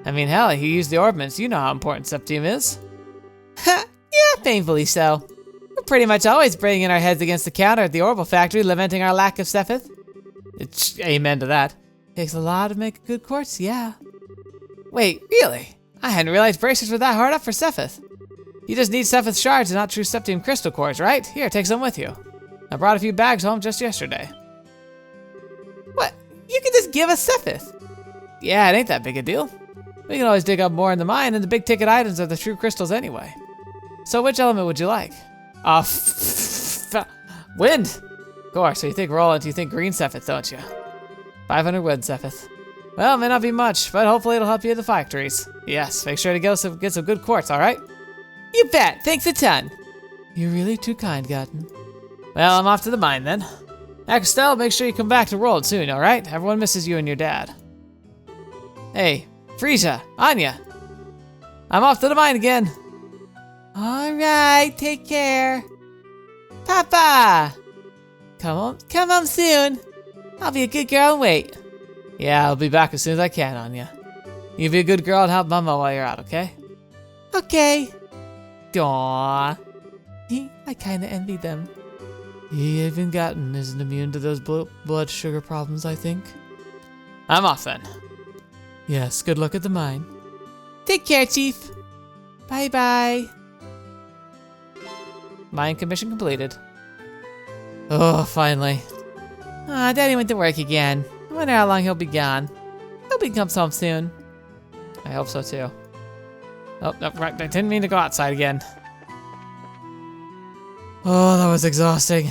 I mean, hell, you use the orbments, you know how important Septium is. Yeah, painfully so. We're pretty much always banging our heads against the counter at the Orbital Factory, lamenting our lack of Sepith. It's amen to that. Takes a lot to make a good quartz, yeah. Wait, really? I hadn't realized bracers were that hard up for Sepith. You just need Sepith shards and not true Septium crystal cores, right? Here, take some with you. I brought a few bags home just yesterday. What? You can just give us Sepith? Yeah, it ain't that big a deal. We can always dig up more in the mine, and the big ticket items are the true crystals anyway. So which element would you like? Wind! Of course, so you think Rolent, you think green Cephith, don't you? 500 wind Cephith. Well, it may not be much, but hopefully it'll help you in the factories. Yes, make sure to get some good quartz, alright? You bet. Thanks a ton. You're really too kind, Gotten. Well, I'm off to the mine then. Estelle, make sure you come back to Rolent soon, alright? Everyone misses you and your dad. Hey, Frisia, Anya. I'm off to the mine again. All right, take care. Papa! Come home soon. I'll be a good girl and wait. Yeah, I'll be back as soon as I can, Anya. You be a good girl and help Mama while you're out, okay? Okay. Aww. I kinda envy them. Even Gotten isn't immune to those blood sugar problems, I think. I'm off then. Yes, good luck at the mine. Take care, Chief. Bye-bye. Mine commission completed. Oh, finally. Aw, Daddy went to work again. I wonder how long he'll be gone. Hope he comes home soon. I hope so too. Oh, no, right, I didn't mean to go outside again. Oh, that was exhausting.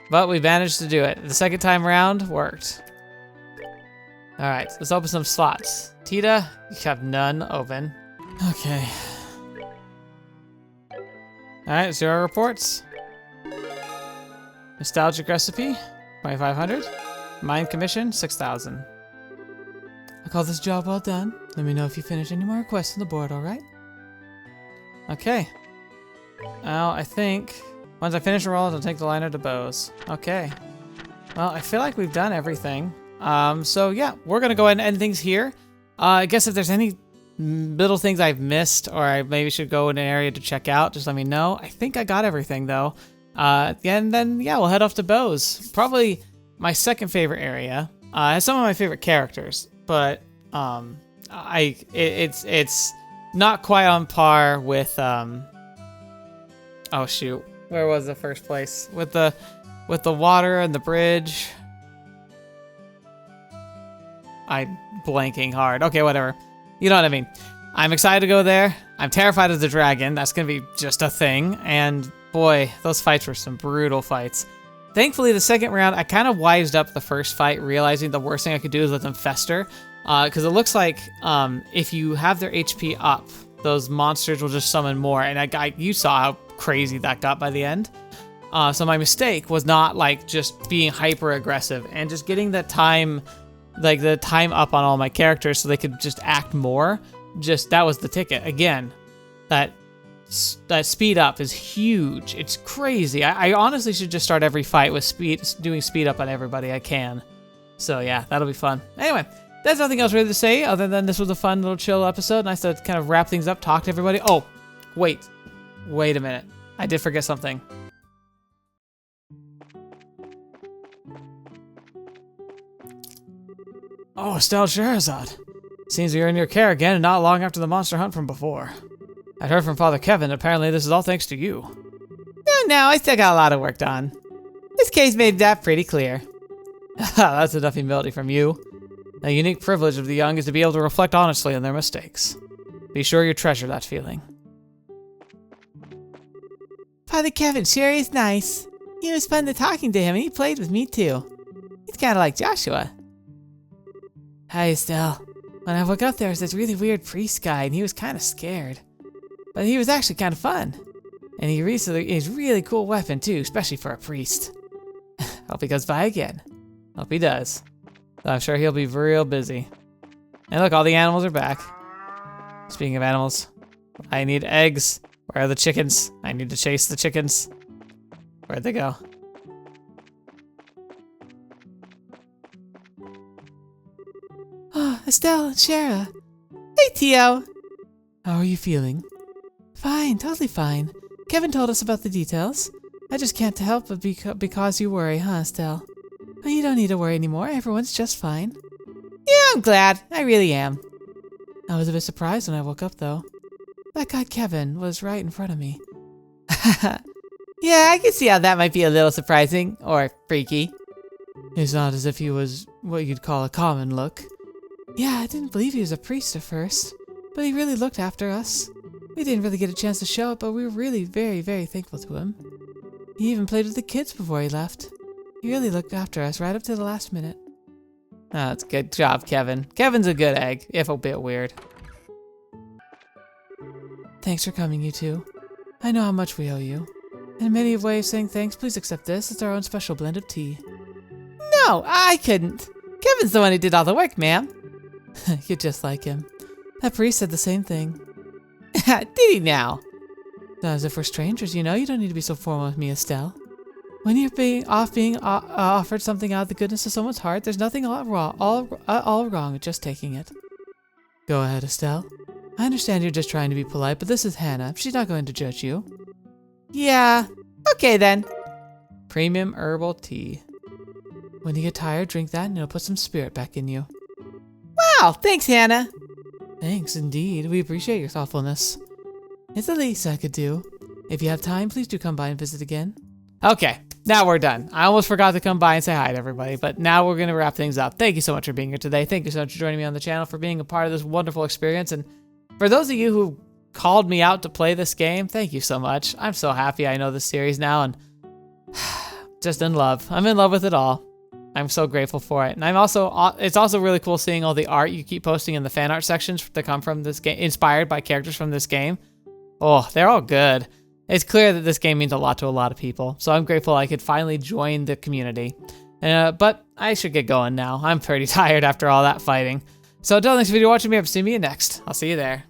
But we managed to do it. The second time around worked. Alright, let's open some slots. Tita, you have none open. Okay. Alright, 0 reports. Nostalgic recipe, 2,500. Mine commission, 6,000. I call this job well done. Let me know if you finish any more requests on the board, alright? Okay. Now, I think once I finish a roll, I'll take the liner to Bose. Okay. Well, I feel like we've done everything. So yeah, we're gonna go ahead and end things here. I guess if there's any little things I've missed or I maybe should go in an area to check out, just let me know. I think I got everything though. And then yeah, we'll head off to Bose. Probably my second favorite area. It has some of my favorite characters, but it's not quite on par with oh shoot, where was the first place with the water and the bridge? I'm blanking hard. Okay, whatever. You know what I mean. I'm excited to go there. I'm terrified of the dragon. That's gonna be just a thing. And boy, those fights were some brutal fights. Thankfully, the second round, I kind of wised up the first fight, realizing the worst thing I could do is let them fester. Because it looks like if you have their HP up, those monsters will just summon more. And you saw how crazy that got by the end. So my mistake was not like just being hyper aggressive and just getting the time up on all my characters so they could just act more. That was the ticket. Again, that speed up is huge. It's crazy. I honestly should just start every fight with doing speed up on everybody I can. So yeah, that'll be fun. Anyway, there's nothing else really to say other than this was a fun little chill episode. Nice to kind of wrap things up, talk to everybody. Oh, wait a minute. I did forget something. Oh, Estelle Scheherazade. Seems you're in your care again and not long after the monster hunt from before. I'd heard from Father Kevin, apparently this is all thanks to you. No, I still got a lot of work done. This case made that pretty clear. That's enough humility from you. A unique privilege of the young is to be able to reflect honestly on their mistakes. Be sure you treasure that feeling. Father Kevin sure is nice. It was fun talking to him and he played with me too. He's kind of like Joshua. Hi, Estelle. When I woke up, there was this really weird priest guy, and he was kind of scared. But he was actually kind of fun. And he recently is really cool weapon, too, especially for a priest. Hope he goes by again. Hope he does. So I'm sure he'll be real busy. And look, all the animals are back. Speaking of animals, I need eggs. Where are the chickens? I need to chase the chickens. Where'd they go? Oh, Estelle and Shara. Hey, Tio. How are you feeling? Fine, totally fine. Kevin told us about the details. I just can't help but because you worry, huh, Estelle? But you don't need to worry anymore. Everyone's just fine. Yeah, I'm glad. I really am. I was a bit surprised when I woke up, though. That guy Kevin was right in front of me. Yeah, I can see how that might be a little surprising or freaky. It's not as if he was what you'd call a common look. Yeah, I didn't believe he was a priest at first, but he really looked after us. We didn't really get a chance to show it, but we were really very, very thankful to him. He even played with the kids before he left. He really looked after us right up to the last minute. Oh, that's a good job, Kevin. Kevin's a good egg, if a bit weird. Thanks for coming, you two. I know how much we owe you. In many ways of saying thanks, please accept this. It's our own special blend of tea. No, I couldn't. Kevin's the one who did all the work, ma'am. You're just like him. That priest said the same thing. Did he now? As if we're strangers, you know, you don't need to be so formal with me, Estelle. When you're being offered something out of the goodness of someone's heart, there's nothing all wrong with just taking it. Go ahead, Estelle. I understand you're just trying to be polite, but this is Hannah. She's not going to judge you. Yeah, okay then. Premium herbal tea. When you get tired, drink that and it'll put some spirit back in you. Wow, thanks, Hannah. Thanks, indeed. We appreciate your thoughtfulness. It's the least I could do. If you have time, please do come by and visit again. Okay, now we're done. I almost forgot to come by and say hi to everybody, but now we're going to wrap things up. Thank you so much for being here today. Thank you so much for joining me on the channel, for being a part of this wonderful experience, and for those of you who called me out to play this game, thank you so much. I'm so happy I know this series now, and just in love. I'm in love with it all. I'm so grateful for it. And it's also really cool seeing all the art you keep posting in the fan art sections that come from this game, inspired by characters from this game. Oh, they're all good. It's clear that this game means a lot to a lot of people, so I'm grateful I could finally join the community. But I should get going now. I'm pretty tired after all that fighting. So until next video, watching me, I've seen you next. I'll see you there.